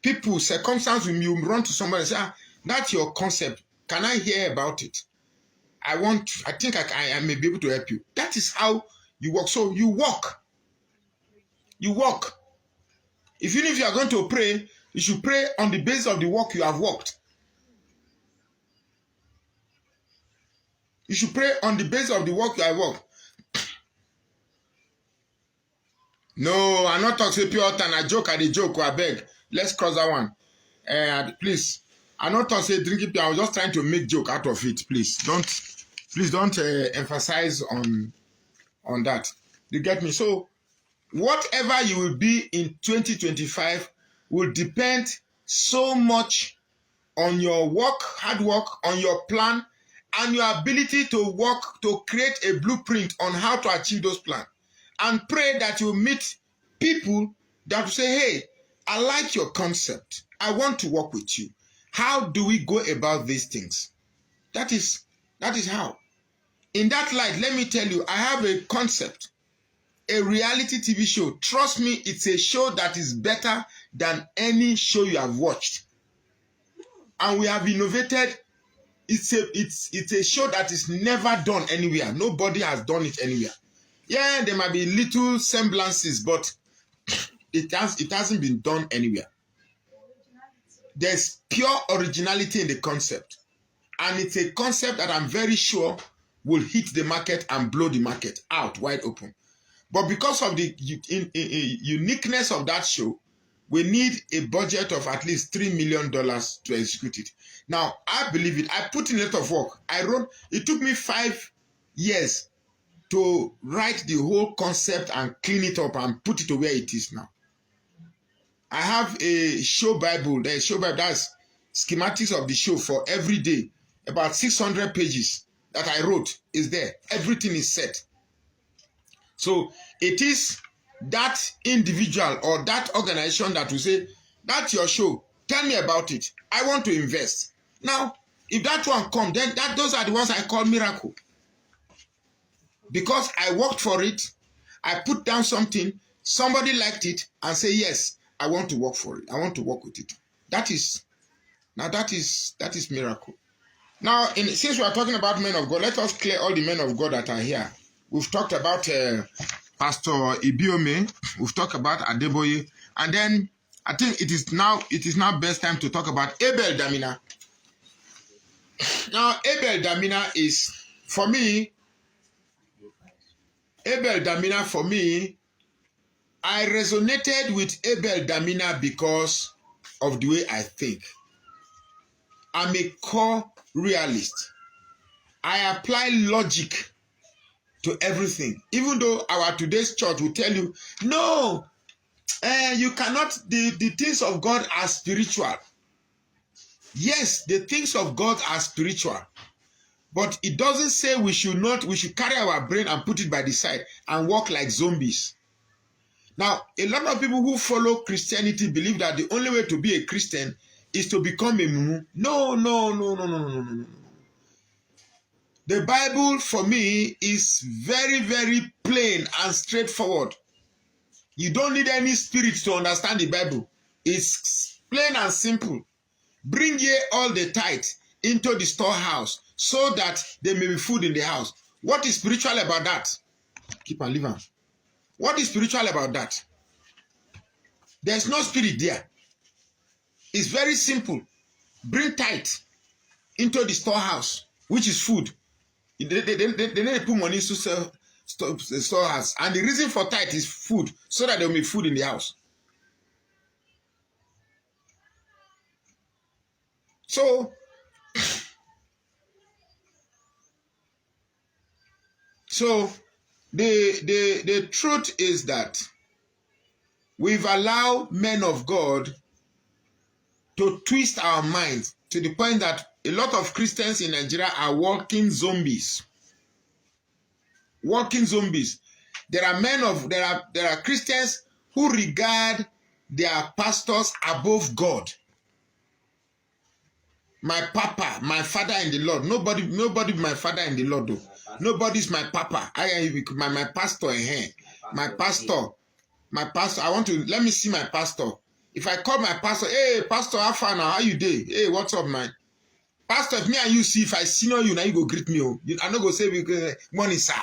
People, circumstance when you run to somebody and say, that's your concept. Can I hear about it? I think I may be able to help you. That is how you work. So you walk. You walk. Even if you are going to pray, you should pray on the basis of the work you have walked. You should pray on the basis of the work you have walked. No, I'm not talking pure and I joke at the joke or I beg. Let's cross that one. Please. I'm not talking drinking pure. I was just trying to make joke out of it. Please don't emphasize on that. You get me? So whatever you will be in 2025 will depend so much on your work, hard work, on your plan, and your ability to work to create a blueprint on how to achieve those plans. And pray that you meet people that will say, hey, I like your concept. I want to work with you. How do we go about these things? That is how. In that light, let me tell you, I have a concept, a reality TV show. Trust me, it's a show that is better than any show you have watched. And we have innovated. It's a show that is never done anywhere. Nobody has done it anywhere. Yeah, there might be little semblances, but it hasn't been done anywhere. There's pure originality in the concept. And it's a concept that I'm very sure will hit the market and blow the market out wide open. But because of the uniqueness of that show, we need a budget of at least $3 million to execute it. Now, I believe it. I put in a lot of work. It took me 5 years to write the whole concept and clean it up and put it to where it is now. I have a show Bible. There's a show Bible. That's schematics of the show for every day. About 600 pages that I wrote is there. Everything is set. So it is that individual or that organization that will say, that's your show. Tell me about it. I want to invest. Now, if that one comes, then those are the ones I call miracle. Because I worked for it, I put down something, somebody liked it, and say, yes, I want to work for it. I want to work with it. That is miracle. Now, since we are talking about men of God, let us clear all the men of God that are here. We've talked about Pastor Ibiome. We've talked about Adeboye. And then I think it is now best time to talk about Abel Damina. Now, Abel Damina is, for me, I resonated with Abel Damina because of the way I think. I'm a core realist. I apply logic to everything. Even though our today's church will tell you, no, you cannot, the things of God are spiritual. Yes, the things of God are spiritual. But it doesn't say we should carry our brain and put it by the side and walk like zombies. Now, a lot of people who follow Christianity believe that the only way to be a Christian is to become a mumu. No. The Bible, for me, is very, very plain and straightforward. You don't need any spirit to understand the Bible. It's plain and simple. Bring ye all the tithe into the storehouse, so that there may be food in the house. What is spiritual about that? Keep on living. What is spiritual about that? There's no spirit there. It's very simple. Bring tithe into the storehouse, which is food. They need to put money into the storehouse. And the reason for tithe is food, so that there will be food in the house. So the truth is that we've allowed men of God to twist our minds to the point that a lot of Christians in Nigeria are walking zombies. Walking zombies. There are Christians who regard their pastors above God. My papa, my father in the Lord. Nobody my father in the Lord though. Nobody's my papa. My pastor here. My pastor. I want to let me see my pastor. If I call my pastor, hey pastor, how far now? How you doing? Hey, what's up, man? Pastor, if me and you see, if I senior you, now you go greet me. I'm not go say morning, sir.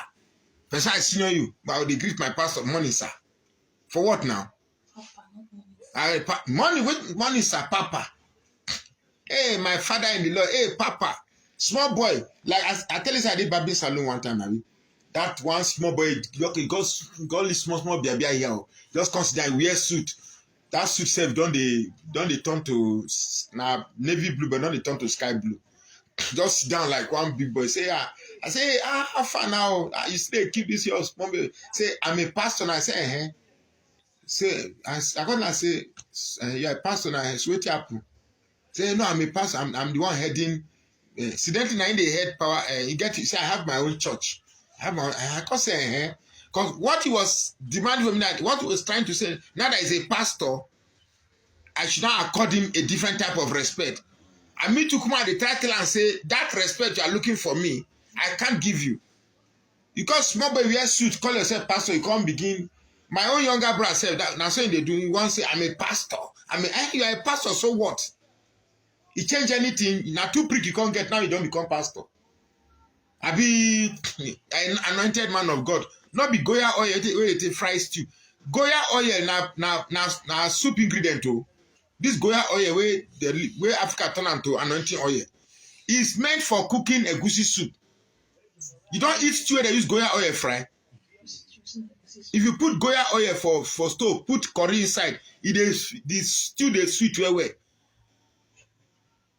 Person I senior you, but I will greet my pastor, morning, sir. For what now? Money, sir, papa. Hey, my father in the Lord. Hey, papa. Small boy. Like I tell you, I did Barbie salon one time, Abi. That one small boy, he goes small baby here. Just consider wear suit. That suit self don't they turn to navy blue, but don't they turn to sky blue. Just sit down like one big boy. Say, I say, how far now? You still keep this your small baby. Say, I'm a pastor. And I say, Say, I gonna say, you're a pastor. Now, sweet apple. Say, no, I'm a pastor. I'm the one heading. Incidentally, in the head power. You get to say, I have my own church. I can't say, because what he was demanding from me, that what he was trying to say, now that he's a pastor, I should not accord him a different type of respect. And me to come out the title and say, that respect you are looking for me, I can't give you. Because small boy wear suit, call yourself pastor, you can't begin. My own younger brother said that now saying they do, you want to say, I'm a pastor. You are a pastor, so what? You change anything, now two prick you can't get, now you don't become pastor. I be an anointed man of God. Not be Goya oil, it fry stew. Goya oil now soup ingredient too. This Goya oil where Africa turn into anointing oil is meant for cooking egusi soup. You don't eat stew they use Goya oil fry. If you put Goya oil for stove, put curry inside, the stew they sweet well.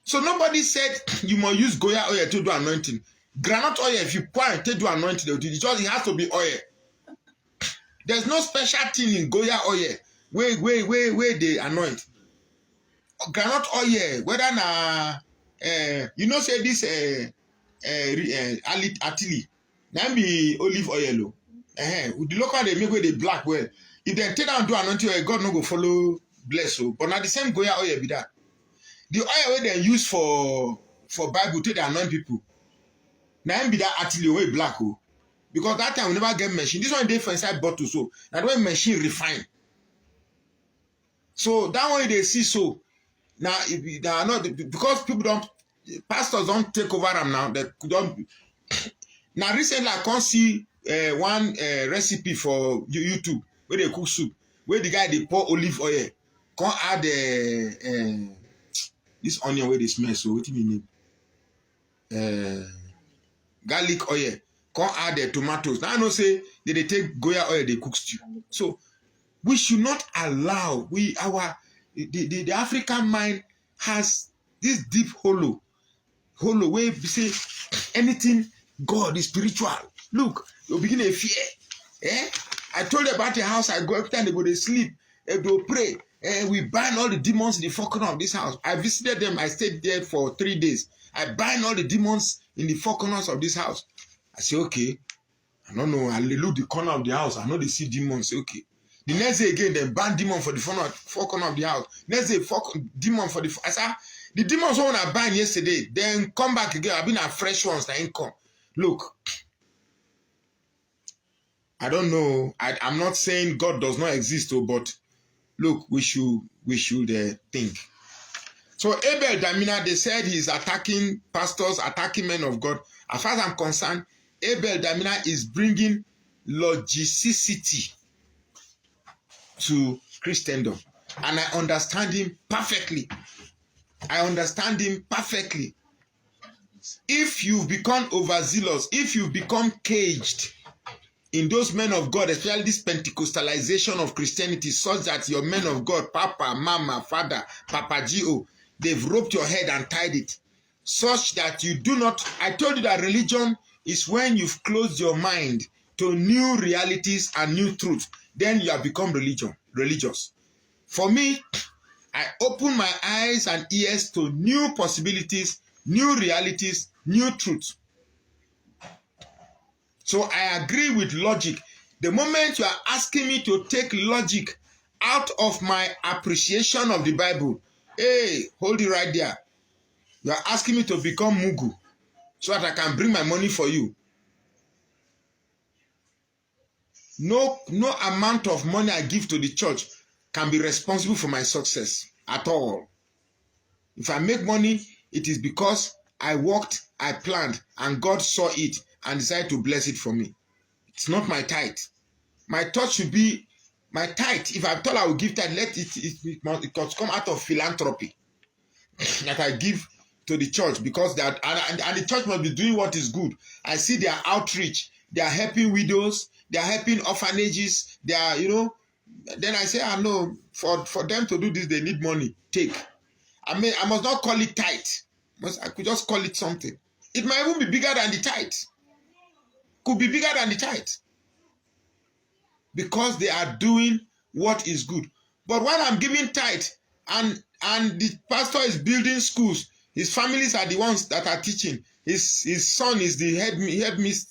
So nobody said you must use Goya oil to do anointing. Granite oil, if you pour it to do anointing, it has to be oil. There's no special thing in Goya oil where they anoint. Granite oil, whether na you know say this atili, that be olive oil. The local they make where they black well. If they take down do anointing oil, God no go follow bless you. But now the same Goya oil be that. The oil where they use for Bible to anoint people. Now be that atili way black because that time we never get machine. This one they for inside bottle so that way machine refine. So that one they see so now if they are not because pastors don't take over them now. They don't. Now recently I can't see one recipe for YouTube where they cook soup where the guy they pour olive oil, can't add this onion where they smell so what do you mean? Garlic oil, can't add the tomatoes. Now I know say they take Goya oil, they cook stew. So we should not allow the African mind has this deep hollow where we say anything God is spiritual. Look, you begin to fear. I told you about the house I go every time they go to sleep, they go pray. We bind all the demons in the four corners of this house. I visited them, I stayed there for 3 days. I bind all the demons in the four corners of this house. I say, okay. I don't know. I look the corner of the house. I know they see demons. Say, okay. The next day again, they ban demon for the four corner of the house. Next day, demon for the. I said, the demons when I bind yesterday, then come back again. I've been a fresh ones that ain't come. Look, I don't know. I'm not saying God does not exist, but look, we should think. So Abel Damina, they said he's attacking pastors, attacking men of God. As far as I'm concerned, Abel Damina is bringing logicity to Christendom. And I understand him perfectly. If you've become overzealous, if you've become caged in those men of God, especially this Pentecostalization of Christianity, such that your men of God, Papa, Mama, Father, Papa Gio, they've roped your head and tied it, such that you do not. I told you that religion is when you've closed your mind to new realities and new truth. Then you have become religious. For me, I open my eyes and ears to new possibilities, new realities, new truth. So I agree with logic. The moment you are asking me to take logic out of my appreciation of the Bible, hey, hold it right there. You are asking me to become Mugu so that I can bring my money for you. No amount of money I give to the church can be responsible for my success at all. If I make money, it is because I worked, I planned, and God saw it and decided to bless it for me. It's not my tithe. My thought should be my tithe. If I thought I would give tithe, let it must come out of philanthropy that I give to the church, because that and the church must be doing what is good. I see their outreach. They are helping widows. They are helping orphanages. They are, Then I say, I know for them to do this, they need money. Take. I must not call it tithe. I could just call it something. It might even be bigger than the tithe. Could be bigger than the tithe. Because they are doing what is good. But when I'm giving tithe and the pastor is building schools, his families are the ones that are teaching. His son is the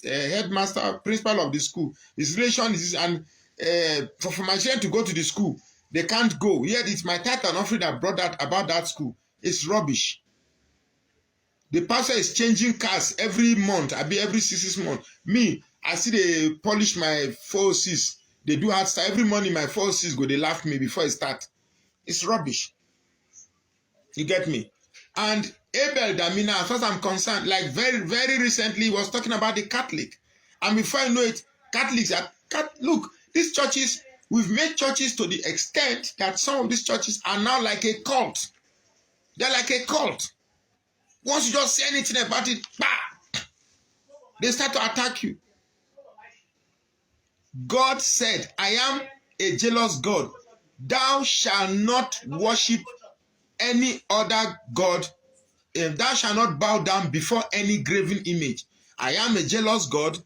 headmaster, principal of the school. His relation is, and for my children to go to the school, they can't go. Yet it's my tithe and offering that brought that about that school. It's rubbish. The pastor is changing cars every month. Every 6 months. Me, I see they polish my 406. They do hard stuff. Every morning my 406 go, they laugh me before it start. It's rubbish. You get me? And Abel Damina, as far as I'm concerned, like very, very recently, was talking about the Catholic. And before I know it, Catholics are, look, these churches, we've made churches to the extent that some of these churches are now like a cult. They're like a cult. Once you just say anything about it, bah, they start to attack you. God said, I am a jealous God. Thou shalt not worship any other God. Thou shalt not bow down before any graven image. I am a jealous God.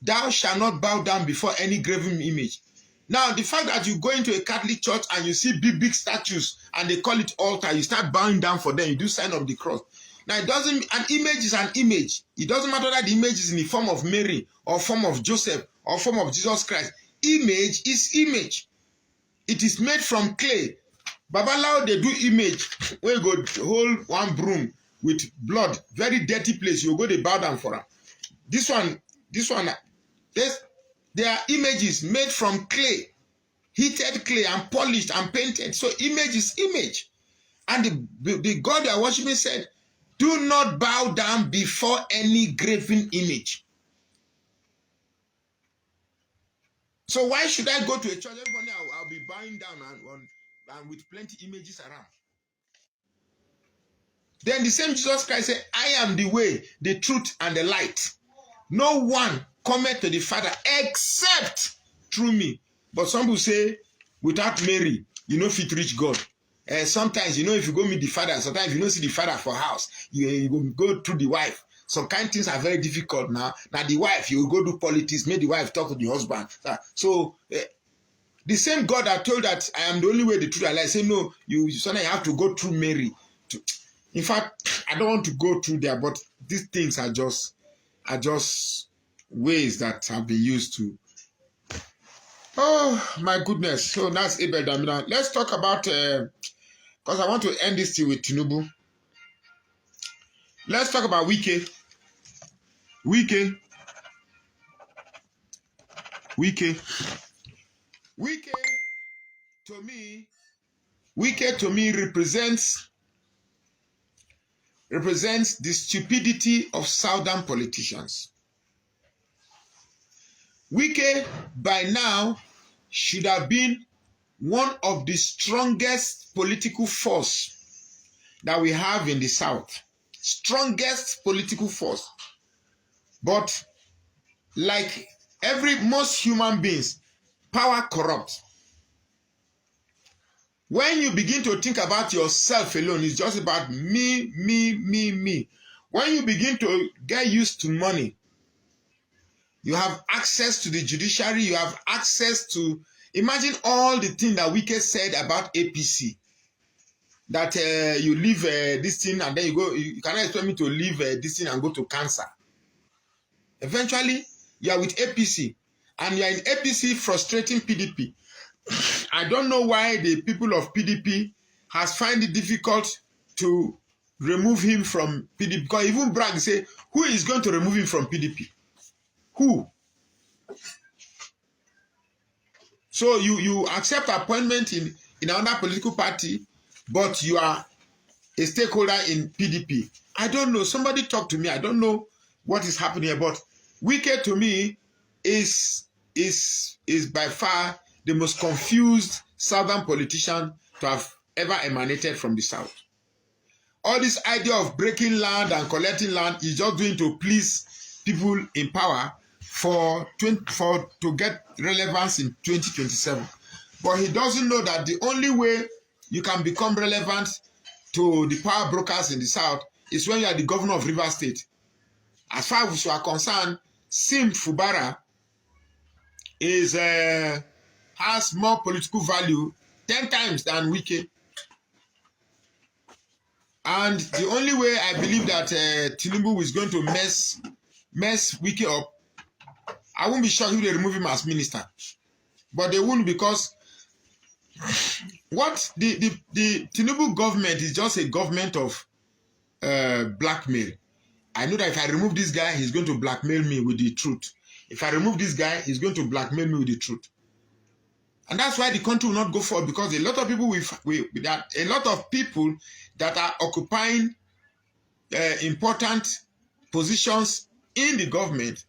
Thou shalt not bow down before any graven image. Now, the fact that you go into a Catholic church and you see big statues and they call it altar, you start bowing down for them, you do sign of the cross. Now, an image is an image. It doesn't matter that the image is in the form of Mary or form of Joseph or form of Jesus Christ. Image is image. It is made from clay. Babalawo, they do image where you go hold one broom with blood, very dirty place. You go, they bow down for them. This one, they are images made from clay, heated clay and polished and painted. So image is image. And the God they are worshiping said, do not bow down before any graven image. So why should I go to a church? Everybody, I'll be bowing down and with plenty images around. Then the same Jesus Christ said, I am the way, the truth, and the light. No one cometh to the Father except through me. But some will say, without Mary, you know fit reach God. Sometimes, if you go meet the Father, sometimes if you don't see the Father for house, you go through the wife. Some kind of things are very difficult now. Now the wife, you will go do politics, make the wife talk to the husband. So the same God that told that I am the only way, the truth, and I say, no, you have to go through Mary. In fact, I don't want to go through there, but these things are just ways that have been used to. Oh my goodness! So that's Abel Damina. Let's talk about because I want to end this with Tinubu. Let's talk about Wike. Wike to me represents the stupidity of southern politicians. Wike by now should have been one of the strongest political force that we have in the South. Strongest political force. But like most human beings, power corrupts. When you begin to think about yourself alone, it's just about me, me, me, me. When you begin to get used to money, you have access to the judiciary, you have access to, imagine all the things that Wike said about APC. That you leave this thing and then you go, you cannot expect me to leave this thing and go to cancer. Eventually, you are with APC and you are in APC frustrating PDP. I don't know why the people of PDP has find it difficult to remove him from PDP. Because even Bragg say, who is going to remove him from PDP? Who? So you accept appointment in another political party, but you are a stakeholder in PDP. I don't know. Somebody talk to me. I don't know what is happening here, but Wike to me is by far the most confused southern politician to have ever emanated from the south. All this idea of breaking land and collecting land is just doing to please people in power to get relevance in 2027. But he doesn't know that the only way you can become relevant to the power brokers in the south is when you are the governor of Rivers State. As far as we are concerned, Sim Fubara has more political value 10 times than Wike. And the only way I believe that Tinubu is going to mess Wike up, I won't be shocked if they remove him as minister. But they won't, because what the Tinubu government is just a government of blackmail. I know that if I remove this guy, he's going to blackmail me with the truth. If I remove this guy, he's going to blackmail me with the truth. And that's why the country will not go forward, because a lot of people that are occupying important positions in the government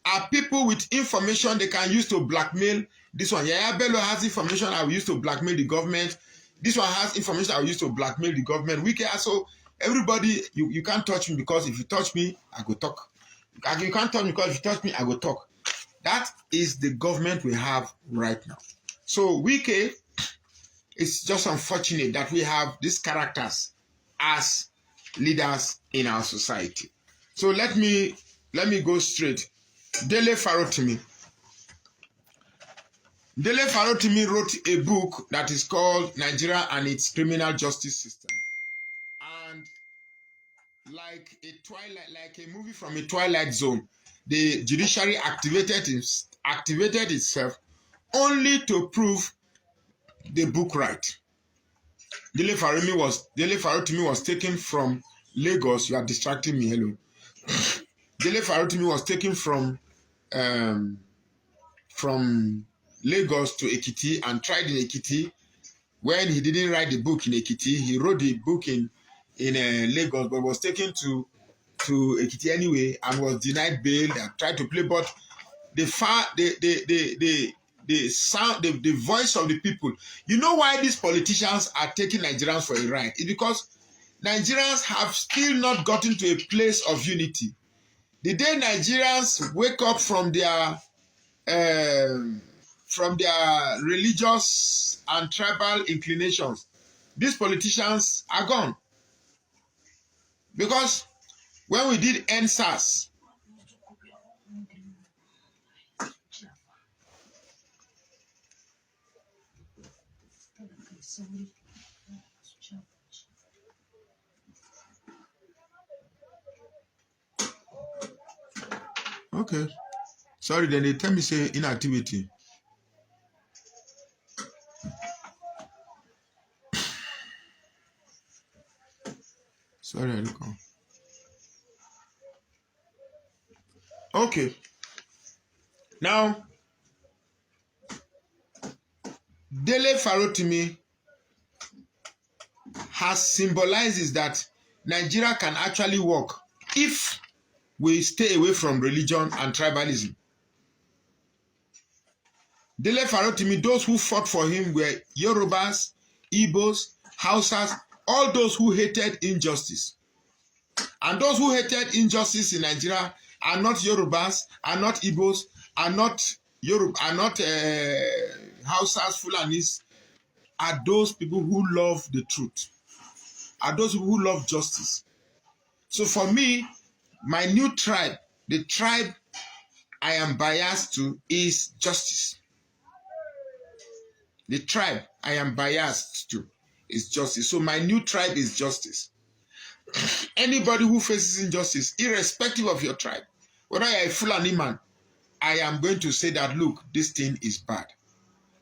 are people with information they can use to blackmail this one. Yaya Bello has information I will use to blackmail the government. This one has information I will use to blackmail the government. We can also, everybody, you can't touch me, because if you touch me, I go talk. You can't touch me because if you touch me, I go talk. That is the government we have right now. So Wike, it's just unfortunate that we have these characters as leaders in our society. So let me go straight. Dele Farotimi. Dele Farotimi wrote a book that is called Nigeria and its Criminal Justice System. And like a movie from a Twilight Zone, the judiciary activated itself only to prove the book right. Dele Farotimi was taken from Lagos. You are distracting me. Hello. Dele Farotimi was taken from Lagos to Ekiti and tried in Ekiti. When he didn't write the book in Ekiti, he wrote the book in Lagos, but was taken to Ekiti anyway and was denied bail and tried to play. But the sound, the voice of the people. You know why these politicians are taking Nigerians for a ride? It's because Nigerians have still not gotten to a place of unity. The day Nigerians wake up from their religious and tribal inclinations, these politicians are gone. Because when we did NSAS, okay. Sorry, then they tell me say inactivity. Sorry, I look on. Okay. Now, Dele Farotimi symbolizes that Nigeria can actually work if we stay away from religion and tribalism. Dele Farotimi, those who fought for him were Yorubas, Igbos, Hausas, all those who hated injustice. And those who hated injustice in Nigeria are not Yorubas, are not Igbos, are not Hausas, Fulanis. are those people who love the truth, are those people who love justice. So for me, my new tribe, the tribe I am biased to, is justice. The tribe I am biased to is justice. So my new tribe is justice. Anybody who faces injustice, irrespective of your tribe, whether you're a Fulani man, I am going to say that, look, this thing is bad.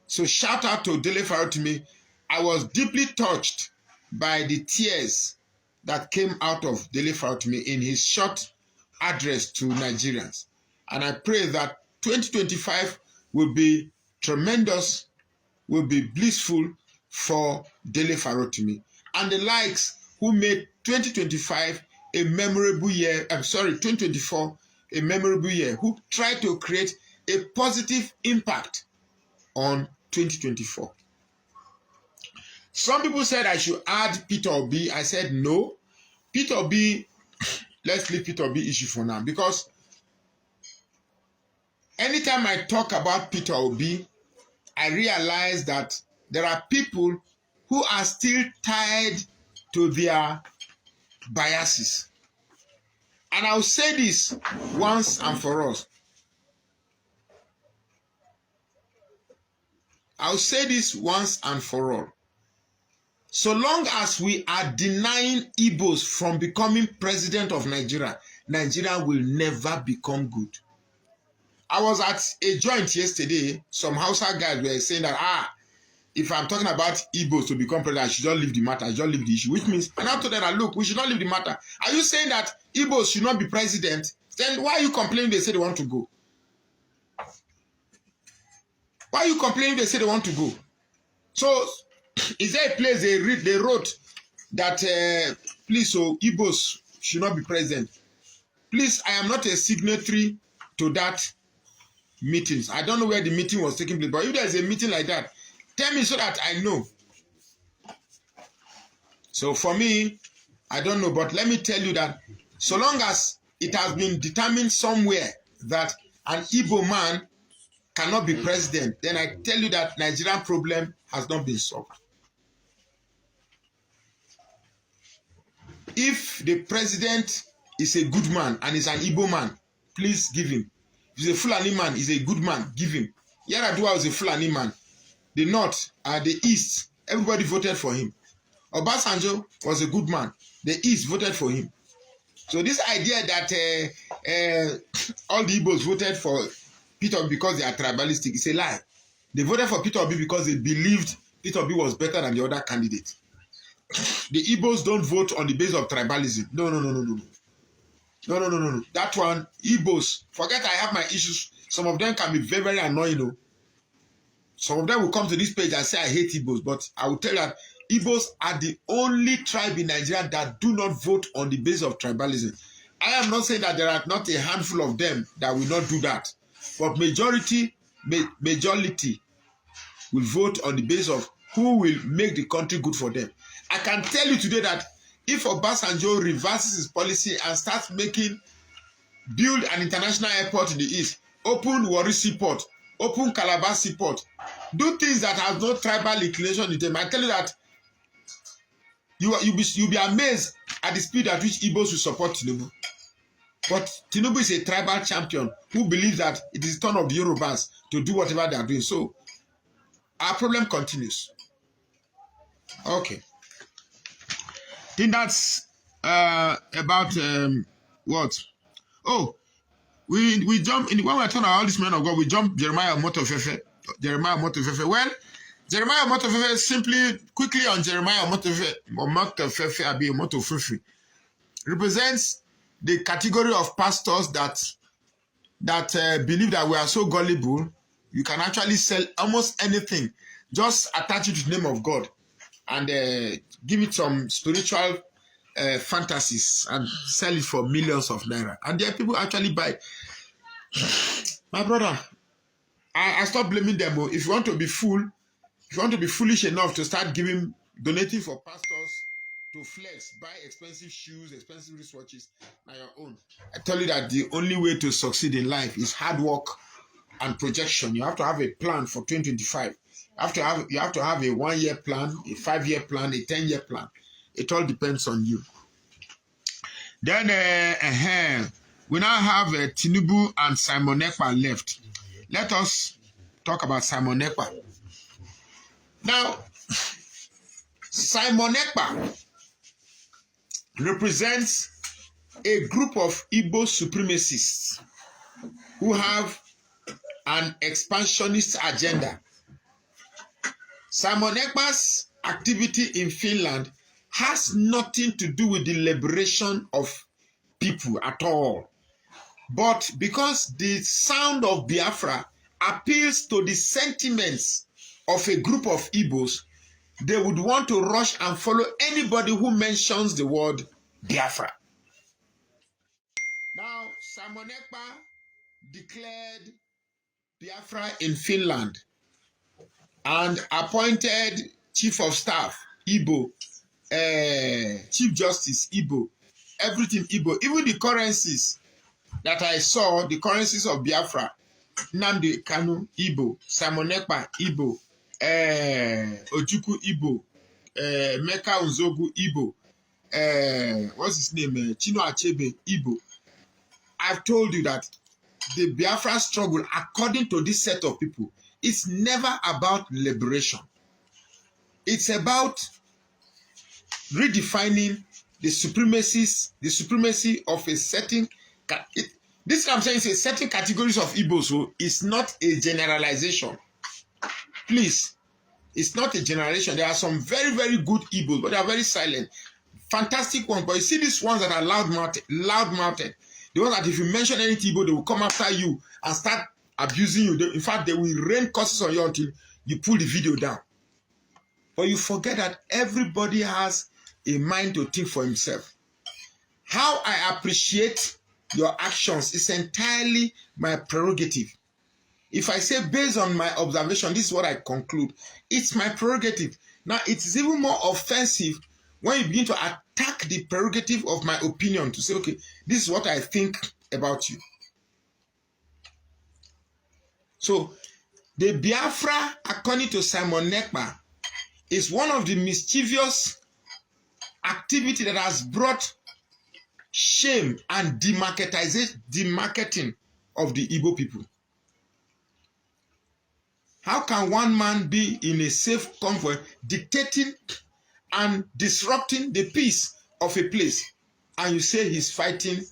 So shout out to Dele Farotimi. I was deeply touched by the tears that came out of Dele Farotimi in his short address to Nigerians. And I pray that 2025 will be tremendous, will be blissful for Dele Farotimi and the likes who made 2025 a memorable year. 2024 a memorable year, who tried to create a positive impact on 2024. Some people said I should add Peter Obi. I said no. Peter Obi, let's leave Peter Obi issue for now, because anytime I talk about Peter Obi, I realize that there are people who are still tied to their biases. And I'll say this once and for all. I'll say this once and for all. So long as we are denying Igbos from becoming president of Nigeria, Nigeria will never become good. I was at a joint yesterday. Some Hausa guys were saying that, if I'm talking about Igbos to become president, I should just leave the matter, I should just leave the issue. Which means, and I told them that, look, we should not leave the matter. Are you saying that Igbos should not be president? Then why are you complaining they say they want to go? Why are you complaining they say they want to go? So, is there a place they wrote that, please, so Igbos should not be president? Please, I am not a signatory to that meetings. I don't know where the meeting was taking place, but if there is a meeting like that, tell me so that I know. So for me, I don't know, but let me tell you that so long as it has been determined somewhere that an Igbo man cannot be president, then I tell you that Nigerian problem has not been solved. If the president is a good man and is an Igbo man, please give him. If he's a Fulani man, he's a good man, give him. Yaradua was a Fulani man. The North and the East, everybody voted for him. Obasanjo was a good man. The East voted for him. So this idea that all the Igbos voted for Peter Obi because they are tribalistic is a lie. They voted for Peter Obi because they believed Peter Obi was better than the other candidate. The Igbos don't vote on the basis of tribalism. No. That one, Igbos, forget I have my issues. Some of them can be very, very annoying. Some of them will come to this page and say, I hate Igbos. But I will tell you that Igbos are the only tribe in Nigeria that do not vote on the basis of tribalism. I am not saying that there are not a handful of them that will not do that. But majority will vote on the basis of who will make the country good for them. I can tell you today that if Obasanjo reverses his policy and starts build an international airport in the East, open Warri Seaport, open Calabar Seaport, do things that have no tribal inclination in them, I tell you that you'll be amazed at the speed at which Igbos will support Tinubu. But Tinubu is a tribal champion who believes that it is the turn of the Yorubas to do whatever they are doing. So our problem continues. Okay. I think that's about what? Oh, we jump in when we're talking about all this men of God. We jump Jeremiah Motofefe. Well, Jeremiah Motofefe, simply quickly on Jeremiah Motofefe Abi Motofefe represents the category of pastors that believe that we are so gullible. You can actually sell almost anything. Just attach it to the name of God and give it some spiritual fantasies and sell it for millions of naira. And there are people actually buy. My brother, I stop blaming them. If you want to be foolish enough to start donating for pastors to flex, buy expensive shoes, expensive wristwatches, now your own. I tell you that the only way to succeed in life is hard work and projection. You have to have a plan for 2025. You have to have a 1-year plan, a 5-year plan, a 10-year plan. It all depends on you. Then we now have Tinubu and Simon Ekpa left. Let us talk about Simon Ekpa. Now, Simon Ekpa represents a group of Igbo supremacists who have an expansionist agenda. Simon Ekpa's activity in Finland has nothing to do with the liberation of people at all. But because the sound of Biafra appeals to the sentiments of a group of Igbos, they would want to rush and follow anybody who mentions the word Biafra. Now, Simon Ekpa declared Biafra in Finland and appointed Chief of Staff, Igbo, Chief Justice, Igbo, everything Igbo, even the currencies that I saw, the currencies of Biafra, Nnamdi Kanu, Igbo, Simon Ekpa, Igbo, Ojukwu, Igbo, Meka Nzogu, Igbo, what's his name, Chino Achebe, Igbo. I've told you that the Biafra struggle, according to this set of people, it's never about liberation. It's about redefining the supremacy of a certain. This I'm saying is a certain categories of Igbos, so it's not a generalization. Please, it's not a generalization. There are some very, very good Igbos, but they are very silent. Fantastic ones, but you see these ones that are loud-mouthed. The ones that if you mention any Igbo, they will come after you and start abusing you. In fact, they will rain curses on you until you pull the video down. But you forget that everybody has a mind to think for himself. How I appreciate your actions is entirely my prerogative. If I say based on my observation, this is what I conclude. It's my prerogative. Now, it is even more offensive when you begin to attack the prerogative of my opinion to say, okay, this is what I think about you. So, the Biafra, according to Simon Ekpa, is one of the mischievous activity that has brought shame and demarketing of the Igbo people. How can one man be in a safe convoy dictating and disrupting the peace of a place, and you say he's fighting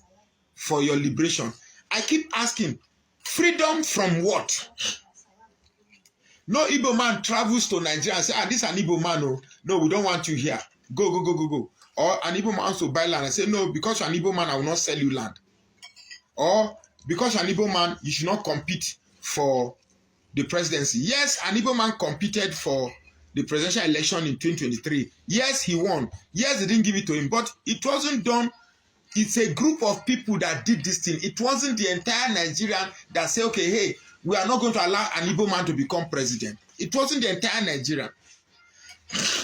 for your liberation? I keep asking, freedom from what? No Igbo man travels to Nigeria and say, this is an Igbo man. Oh. No, we don't want you here. Go. Or an Igbo man wants to buy land and say, no, because you're an Igbo man, I will not sell you land. Or because you're an Igbo man, you should not compete for the presidency. Yes, an Igbo man competed for the presidential election in 2023. Yes, he won. Yes, they didn't give it to him, but it wasn't done. It's a group of people that did this thing. It wasn't the entire Nigerian that said, okay, hey, we are not going to allow an Igbo man to become president. It wasn't the entire Nigerian.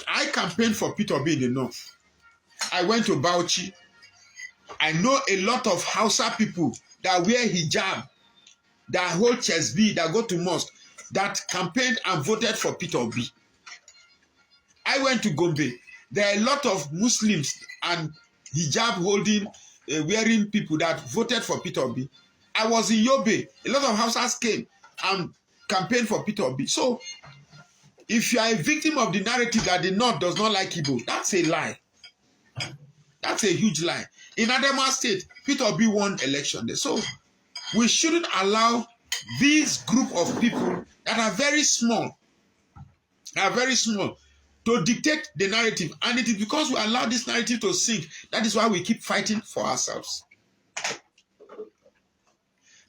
I campaigned for Peter Obi in the north. I went to Bauchi. I know a lot of Hausa people that wear hijab, that hold chesbi, that go to mosque, that campaigned and voted for Peter Obi. I went to Gombe. There are a lot of Muslims and hijab holding, wearing people that voted for Peter Obi. I was in Yobe. A lot of Hausas came and campaigned for Peter Obi. So, if you are a victim of the narrative that the North does not like Igbo, that's a lie. That's a huge lie. In Adamawa State, Peter Obi won election there. So, we shouldn't allow this group of people that are very small, to dictate the narrative. And it is because we allow this narrative to sink. That is why we keep fighting for ourselves.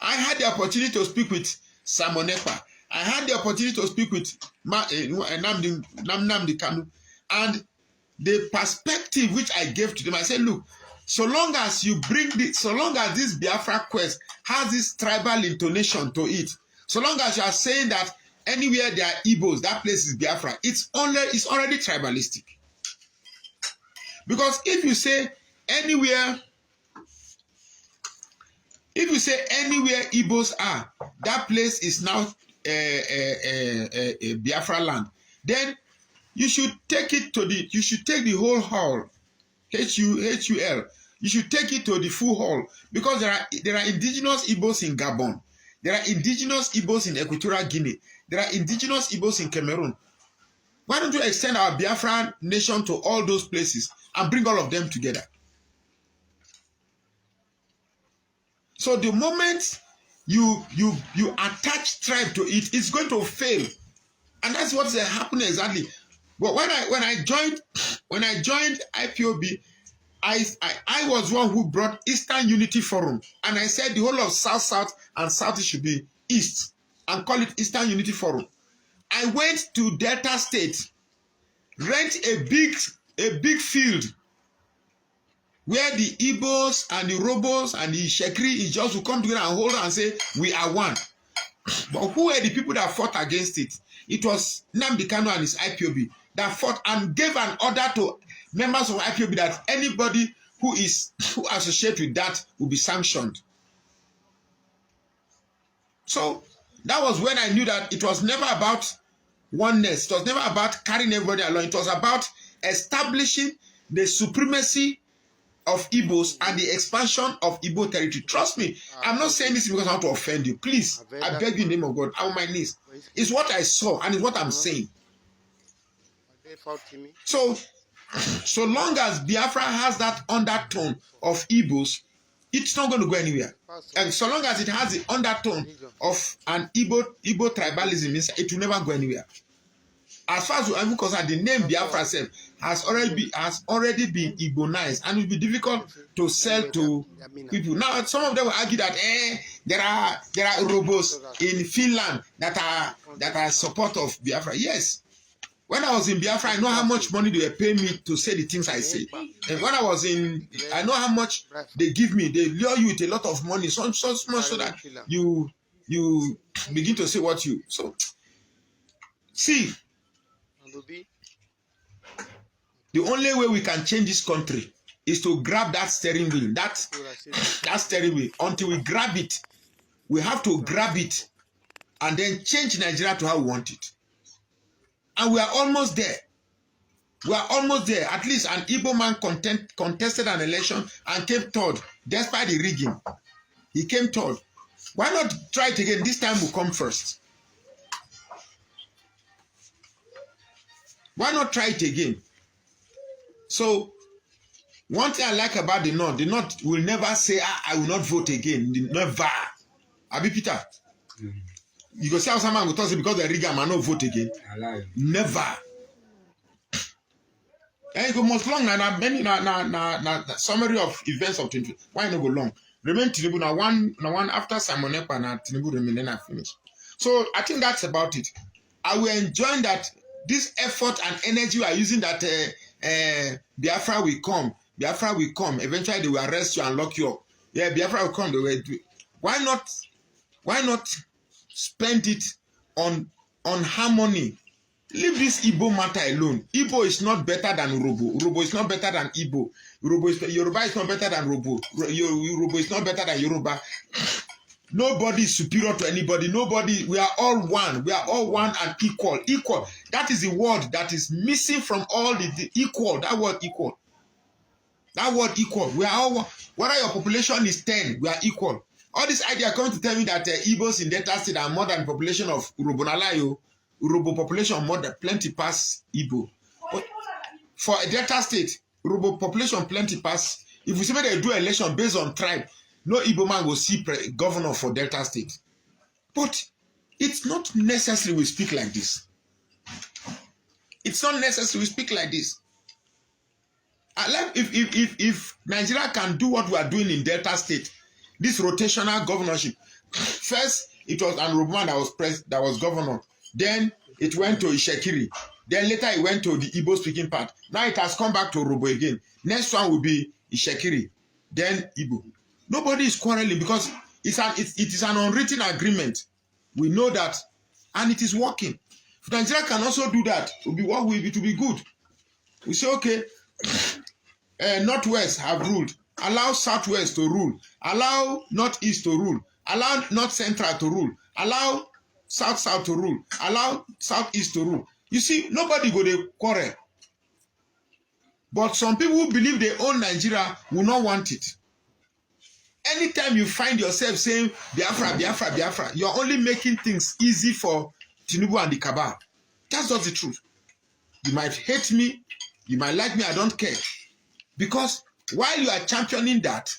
I had the opportunity to speak with Simon Ekpa. I had the opportunity to speak with Nnamdi Kanu. And the perspective which I gave to them, I said, look, so long as you bring this, so long as this Biafra quest has this tribal intonation to it, so long as you are saying that anywhere there are Igbos, that place is Biafra, it's already tribalistic. Because if you say anywhere Igbos are, that place is now Biafra land, then you should take the whole hall, HUL. You should take it to the full hall, because there are indigenous Igbos in Gabon. There are indigenous Igbos in Equatorial Guinea. There are indigenous Igbos in Cameroon. Why don't you extend our Biafran nation to all those places and bring all of them together? So the moment you attach tribe to it, it's going to fail, and that's what's happening exactly. But when I joined IPOB, I was one who brought Eastern Unity Forum, and I said the whole of South and South should be East and call it Eastern Unity Forum. I went to Delta State, rent a big field where the Igbos and the Robos and the Shekri just will come together and hold and say, we are one. But who were the people that fought against it? It was Nnamdi Kanu and his IPOB that fought and gave an order to members of IPOB that anybody who associated with that will be sanctioned. So that was when I knew that it was never about oneness. It was never about carrying everybody along. It was about establishing the supremacy of Igbos and the expansion of Igbo territory. Trust me, I'm not saying this because I want to offend you. Please, I beg you in the name of God, I'm on my knees. It's what I saw and it's what I'm saying. So long as Biafra has that undertone of Igbos, it's not going to go anywhere. And so long as it has the undertone of an Igbo tribalism, it will never go anywhere. As far as I'm concerned, the name Biafra self has already been Igbonized, and it will be difficult to sell to people. Now, some of them will argue that there are Robos in Finland that are support of Biafra. Yes. When I was in Biafra, I know how much money they were paying me to say the things I say. And when I was I know how much they give me. They lure you with a lot of money, so much so that you begin to say what you so. See, the only way we can change this country is to grab that steering wheel, that steering wheel. Until we grab it, we have to grab it and then change Nigeria to how we want it. And we are almost there. We are almost there. At least an Igbo man contested an election and came third, despite the rigging. He came third. Why not try it again? This time we'll come first. Why not try it again? So, one thing I like about the North will never say, I will not vote again. Never. Abi Peter. You go see how someone will tell you because they rig am, I not vote again. Never. And you go most long now. Many summary of events of 20. Why not go long? Remain Tinubu now one after Simon Ekpa na Tinubu remain then I finish. So I think that's about it. I will enjoy that this effort and energy we are using that Biafra will come. Biafra will come. Eventually they will arrest you and lock you up. Yeah, Biafra will come. They will do it. Why not spend it on harmony? Leave this Igbo matter alone. Igbo is not better than Urobo. Urobo is not better than Igbo. Yoruba is not better than Urobo. Urobo is not better than Yoruba. Nobody is superior to anybody. Nobody. We are all one. We are all one and equal. Equal. That is the word that is missing from all the equal. That word equal. That word equal. We are all one. Whether your population is 10, we are equal. All this idea coming to tell me that Igbos in Delta State are more than the population of Urobo Nalayo. Urobo population more than plenty past Igbo. But for a Delta State, Urobo population plenty past. If we say they do election based on tribe, no Igbo man will see governor for Delta State. But it's not necessary we speak like this. It's not necessary we speak like this. If Nigeria can do what we are doing in Delta State, this rotational governorship. First, it was an Urobo man that was governor. Then it went to Ishekiri. Then later it went to the Igbo speaking part. Now it has come back to Urobo again. Next one will be Ishekiri. Then Igbo. Nobody is quarreling because it is an unwritten agreement. We know that, and it is working. If Nigeria can also do that, it will be good. We say, okay, Northwest have ruled. Allow Southwest to rule. Allow Northeast to rule. Allow North Central to rule. Allow South to rule, allow Southeast to rule. You see, nobody go to quarrel. But some people who believe they own Nigeria will not want it. Anytime you find yourself saying Biafra, Biafra, Biafra, you're only making things easy for Tinubu and the cabal. That's not the truth. You might hate me, you might like me, I don't care. Because while you are championing that,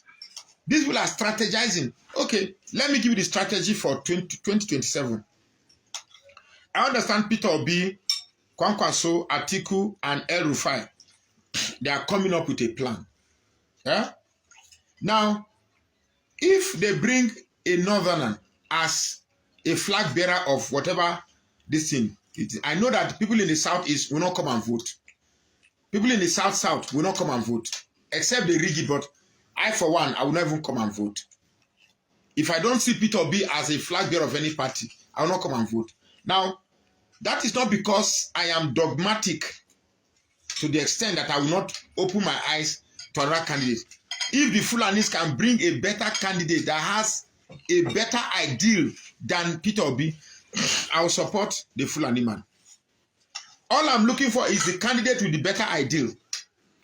these people are strategizing. Okay, let me give you the strategy for 2027. I understand Peter Obi, Kwankwaso, Atiku, and El Rufai. They are coming up with a plan. Yeah? Now, if they bring a northerner as a flag bearer of whatever this thing, I know that people in the southeast will not come and vote. People in the south will not come and vote, except they rig it. But I, for one, I will not even come and vote. If I don't see Peter Obi as a flag bearer of any party, I will not come and vote. Now, that is not because I am dogmatic to the extent that I will not open my eyes to another candidate. If the Fulanis can bring a better candidate that has a better ideal than Peter Obi, I will support the Fulani man. All I'm looking for is the candidate with the better ideal.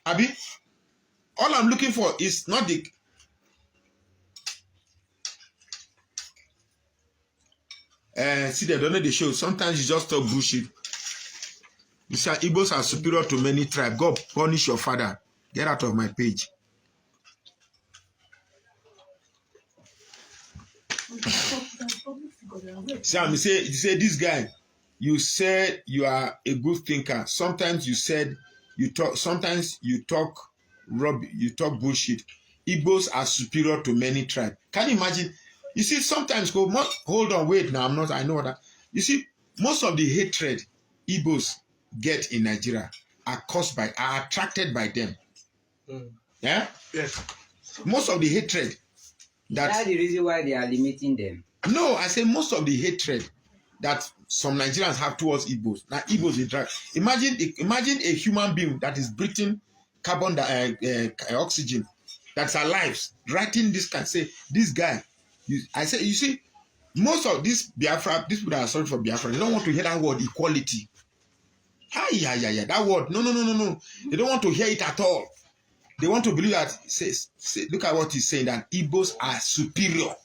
Abi, all I'm looking for is not the... see, they don't know the show. Sometimes you just talk bullshit. You say Igbos are superior to many tribes. God punish your father. Get out of my page. Sam, you say this guy, you said you are a good thinker. Sometimes you said you talk. Sometimes you talk bullshit. Igbos are superior to many tribes. Can you imagine? You see, sometimes hold on, wait. Now I know that. You see, most of the hatred Igbos get in Nigeria are attracted by them. Yeah? Yes. Most of the hatred that's the reason why they are limiting them. No, I say most of the hatred that some Nigerians have towards Igbos. Now Igbos is drag. Imagine a human being that is breathing carbon oxygen, that's alive, writing this can say this guy. You see, most of these Biafra, these people that are sorry for Biafra, they don't want to hear that word equality. Yeah. That word, no. They don't want to hear it at all. They want to believe that, look at what he's saying, that Igbos are superior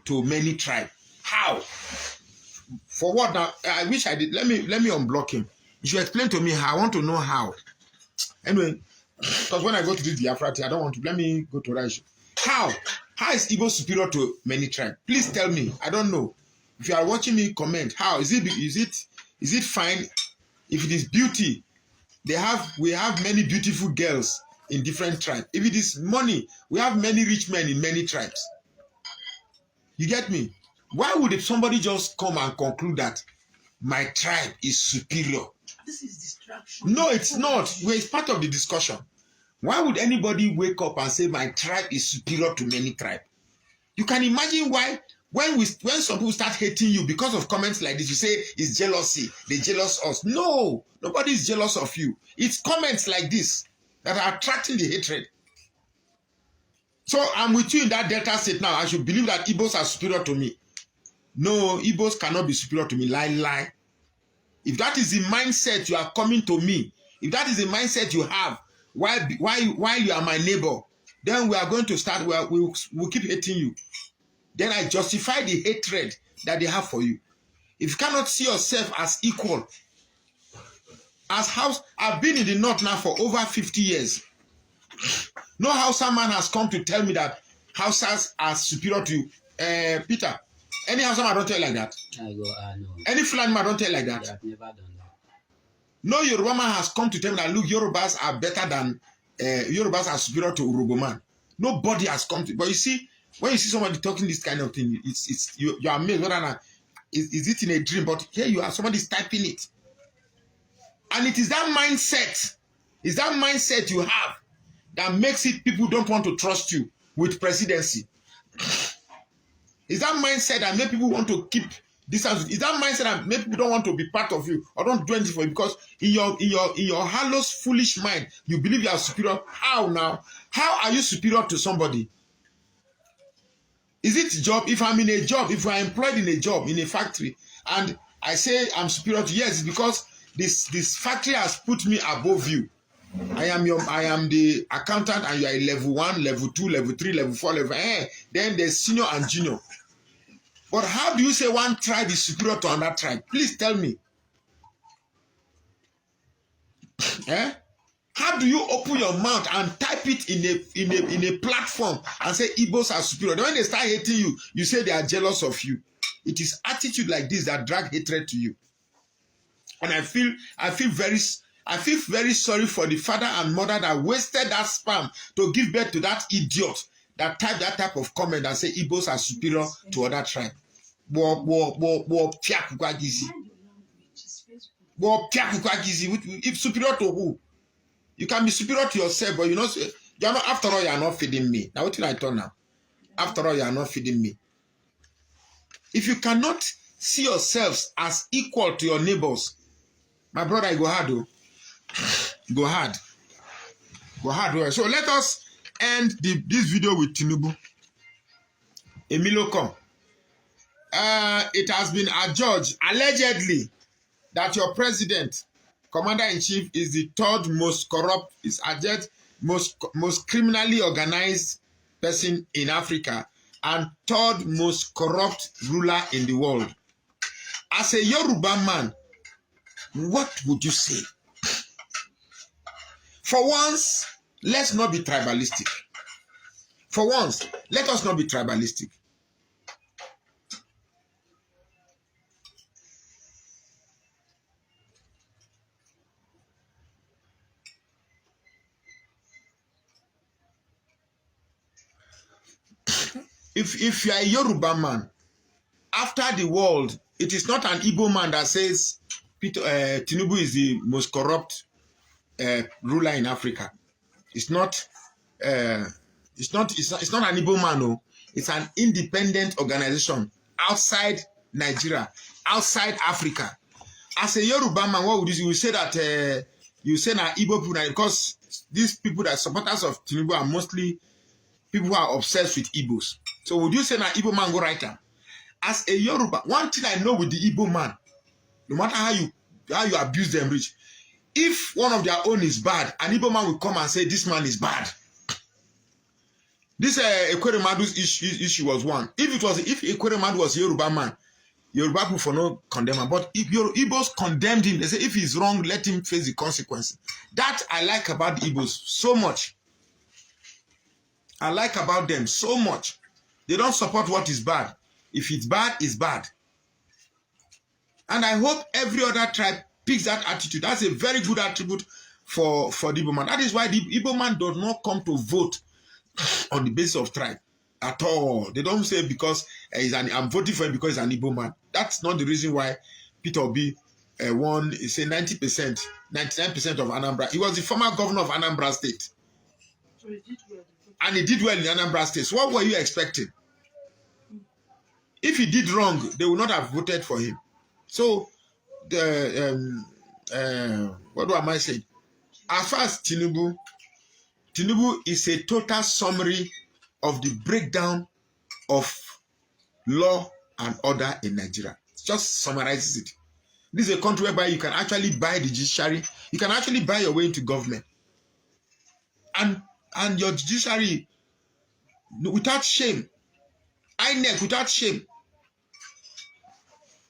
to many tribes. How? For what now? I wish I did. Let me unblock him. You should explain to me how. I want to know how. Anyway, because when I go to this Biafra, I don't want to. Let me go to Raish. How? How is Igbo superior to many tribes? Please tell me. I don't know. If you are watching me, comment. How is it fine? If it is beauty, we have many beautiful girls in different tribes. If it is money, we have many rich men in many tribes. You get me? Why would somebody just come and conclude that my tribe is superior? This is distraction. No, it's not. It's part of the discussion. Why would anybody wake up and say my tribe is superior to many tribes? You can imagine why when some people start hating you because of comments like this, you say it's jealousy. They jealous us. No, nobody is jealous of you. It's comments like this that are attracting the hatred. So I'm with you in that Delta state now. I should believe that Igbos are superior to me. No, Igbos cannot be superior to me. Lie. If that is the mindset you are coming to me, if that is the mindset you have, why you are my neighbor, then we are going to start. We'll keep hating you. Then I justify the hatred that they have for you. If you cannot see yourself as equal, I've been in the north now for over 50 years. No Hausa man has come to tell me that Hausas are superior to you. Peter, any Hausa man don't tell like that. No. Any Fulani man don't tell like that. They have never done that. No Yoruba man has come to tell me that look, Yorubas are better than Yorubas are superior to Urobo man. Nobody has come to. But you see, when you see somebody talking this kind of thing, you are amazed whether or not is it in a dream. But here you are, somebody's typing it, and it is that mindset. Is that mindset you have that makes it people don't want to trust you with presidency? Is that mindset that make people want to keep distance? Is that mindset that make people don't want to be part of you or don't do anything for you? Because in your hollow, foolish mind, you believe you are superior. How now? How are you superior to somebody? Is it job? If I'm in a job, if I'm employed in a job, in a factory, and I say I'm superior to you, yes, it's because this factory has put me above you. I am the accountant, and you are a level 1, level 2, level 3, level 4, level then there's senior and junior. But how do you say one tribe is superior to another tribe? Please tell me. How do you open your mouth and type it in a platform and say Igbos are superior? Then when they start hating you, you say they are jealous of you. It is attitude like this that drag hatred to you. And I feel very sorry for the father and mother that wasted that sperm to give birth to that idiot that typed that type of comment and say Igbos are superior to other tribe. If superior to who? You can be superior to yourself, but you're not. After all, you are not feeding me. Now, what did I turn now? After all, you are not feeding me. If you cannot see yourselves as equal to your neighbors, my brother, I go hard, though. Go hard. Go hard. So let us end this video with Tinubu. Emilio come. It has been adjudged, allegedly, that your president, Commander-in-Chief, is the third most corrupt, is alleged most criminally organized person in Africa and third most corrupt ruler in the world. As a Yoruba man, what would you say? For once, let's not be tribalistic. For once, let us not be tribalistic. If you are a Yoruba man, after the world, it is not an Igbo man that says Tinubu is the most corrupt ruler in Africa. It's not an Igbo man, no. It's an independent organization outside Nigeria, outside Africa. As a Yoruba man, what would you say? You say that you say that Igbo people, because these people that supporters of Tinubu are mostly people who are obsessed with Igbos. So would you say that Igbo man go right now? As a Yoruba, one thing I know with the Igbo man, no matter how you abuse them rich, if one of their own is bad, an Igbo man will come and say this man is bad. This Ekweremadu's issue was one. If Ekweremadu was a Yoruba man, Yoruba people for no condemn him. But if your Igbos condemned him, they say if he's wrong, let him face the consequences. That I like about the Igbos so much. I like about them so much. They don't support what is bad. If it's bad, it's bad. And I hope every other tribe picks that attitude. That's a very good attribute for the Igbo man. That is why the Igbo man does not come to vote on the basis of tribe at all. They don't say because I'm voting for him because he's an Igbo man. That's not the reason why Peter Obi won, say 90%, 99% of Anambra. He was the former governor of Anambra State. So he did well. And he did well in Anambra State. So what were you expecting? If he did wrong, they would not have voted for him. So, what am I saying? As far as Tinubu is a total summary of the breakdown of law and order in Nigeria. It just summarizes it. This is a country whereby you can actually buy the judiciary. You can actually buy your way into government. And your judiciary, without shame, INEC without shame.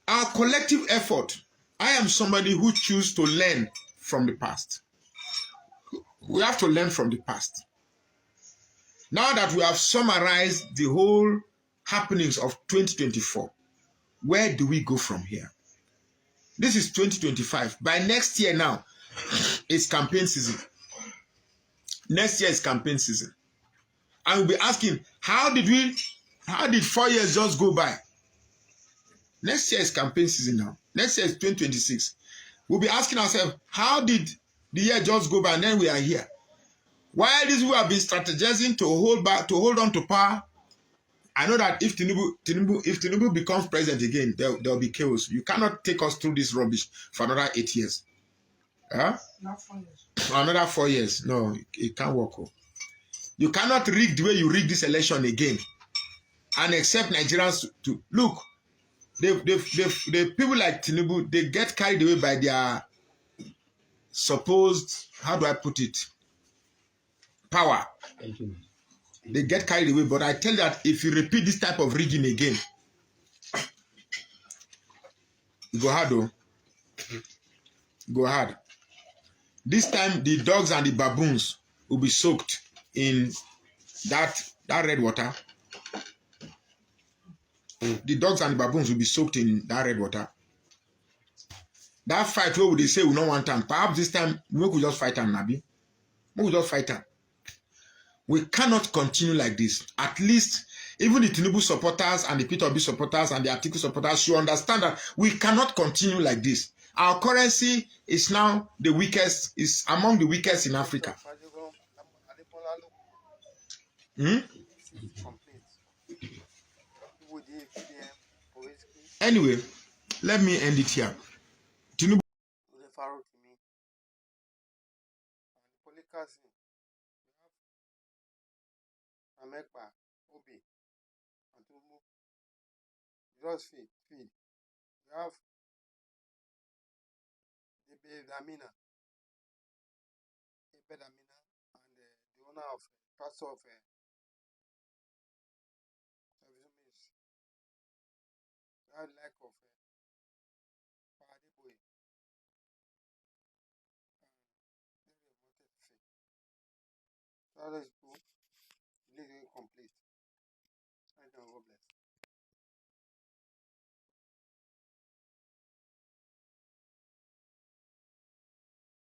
Our collective effort, I am somebody who chooses to learn from the past. We have to learn from the past. Now that we have summarized the whole happenings of 2024, where do we go from here? This is 2025. By next year now, it's campaign season. Next year is campaign season. And we'll be asking, how did 4 years just go by? Next year is campaign season now. Next year is 2026. We'll be asking ourselves, how did the year just go by and then we are here? While these people have been strategizing to hold on to power, I know that if Tinubu becomes president again, there'll be chaos. You cannot take us through this rubbish for another 8 years. Huh? Not 4 years. Another 4 years. No, it can't work. You cannot rig the way you rig this election again. and accept Nigerians to look. The people like Tinubu, they get carried away by their supposed, how do I put it, power. Thank you. They get carried away. But I tell you that if you repeat this type of rigging again, go hard though. Go hard. This time the dogs and the baboons will be soaked in that red water. The dogs and the baboons will be soaked in that red water. That fight where they say we don't want time. Perhaps this time we could just fight them, Nabi. We could just fight them. We cannot continue like this. At least even the Tinubu supporters and the Peter Obi supporters and the Atiku supporters should understand that we cannot continue like this. Our currency is now the weakest, is among the weakest in Africa. Anyway, let me end it here. Tinubu. Just feed. You have Damina, and the owner of pastor of Service. You have like of Paradiboy. That is good. Completely complete.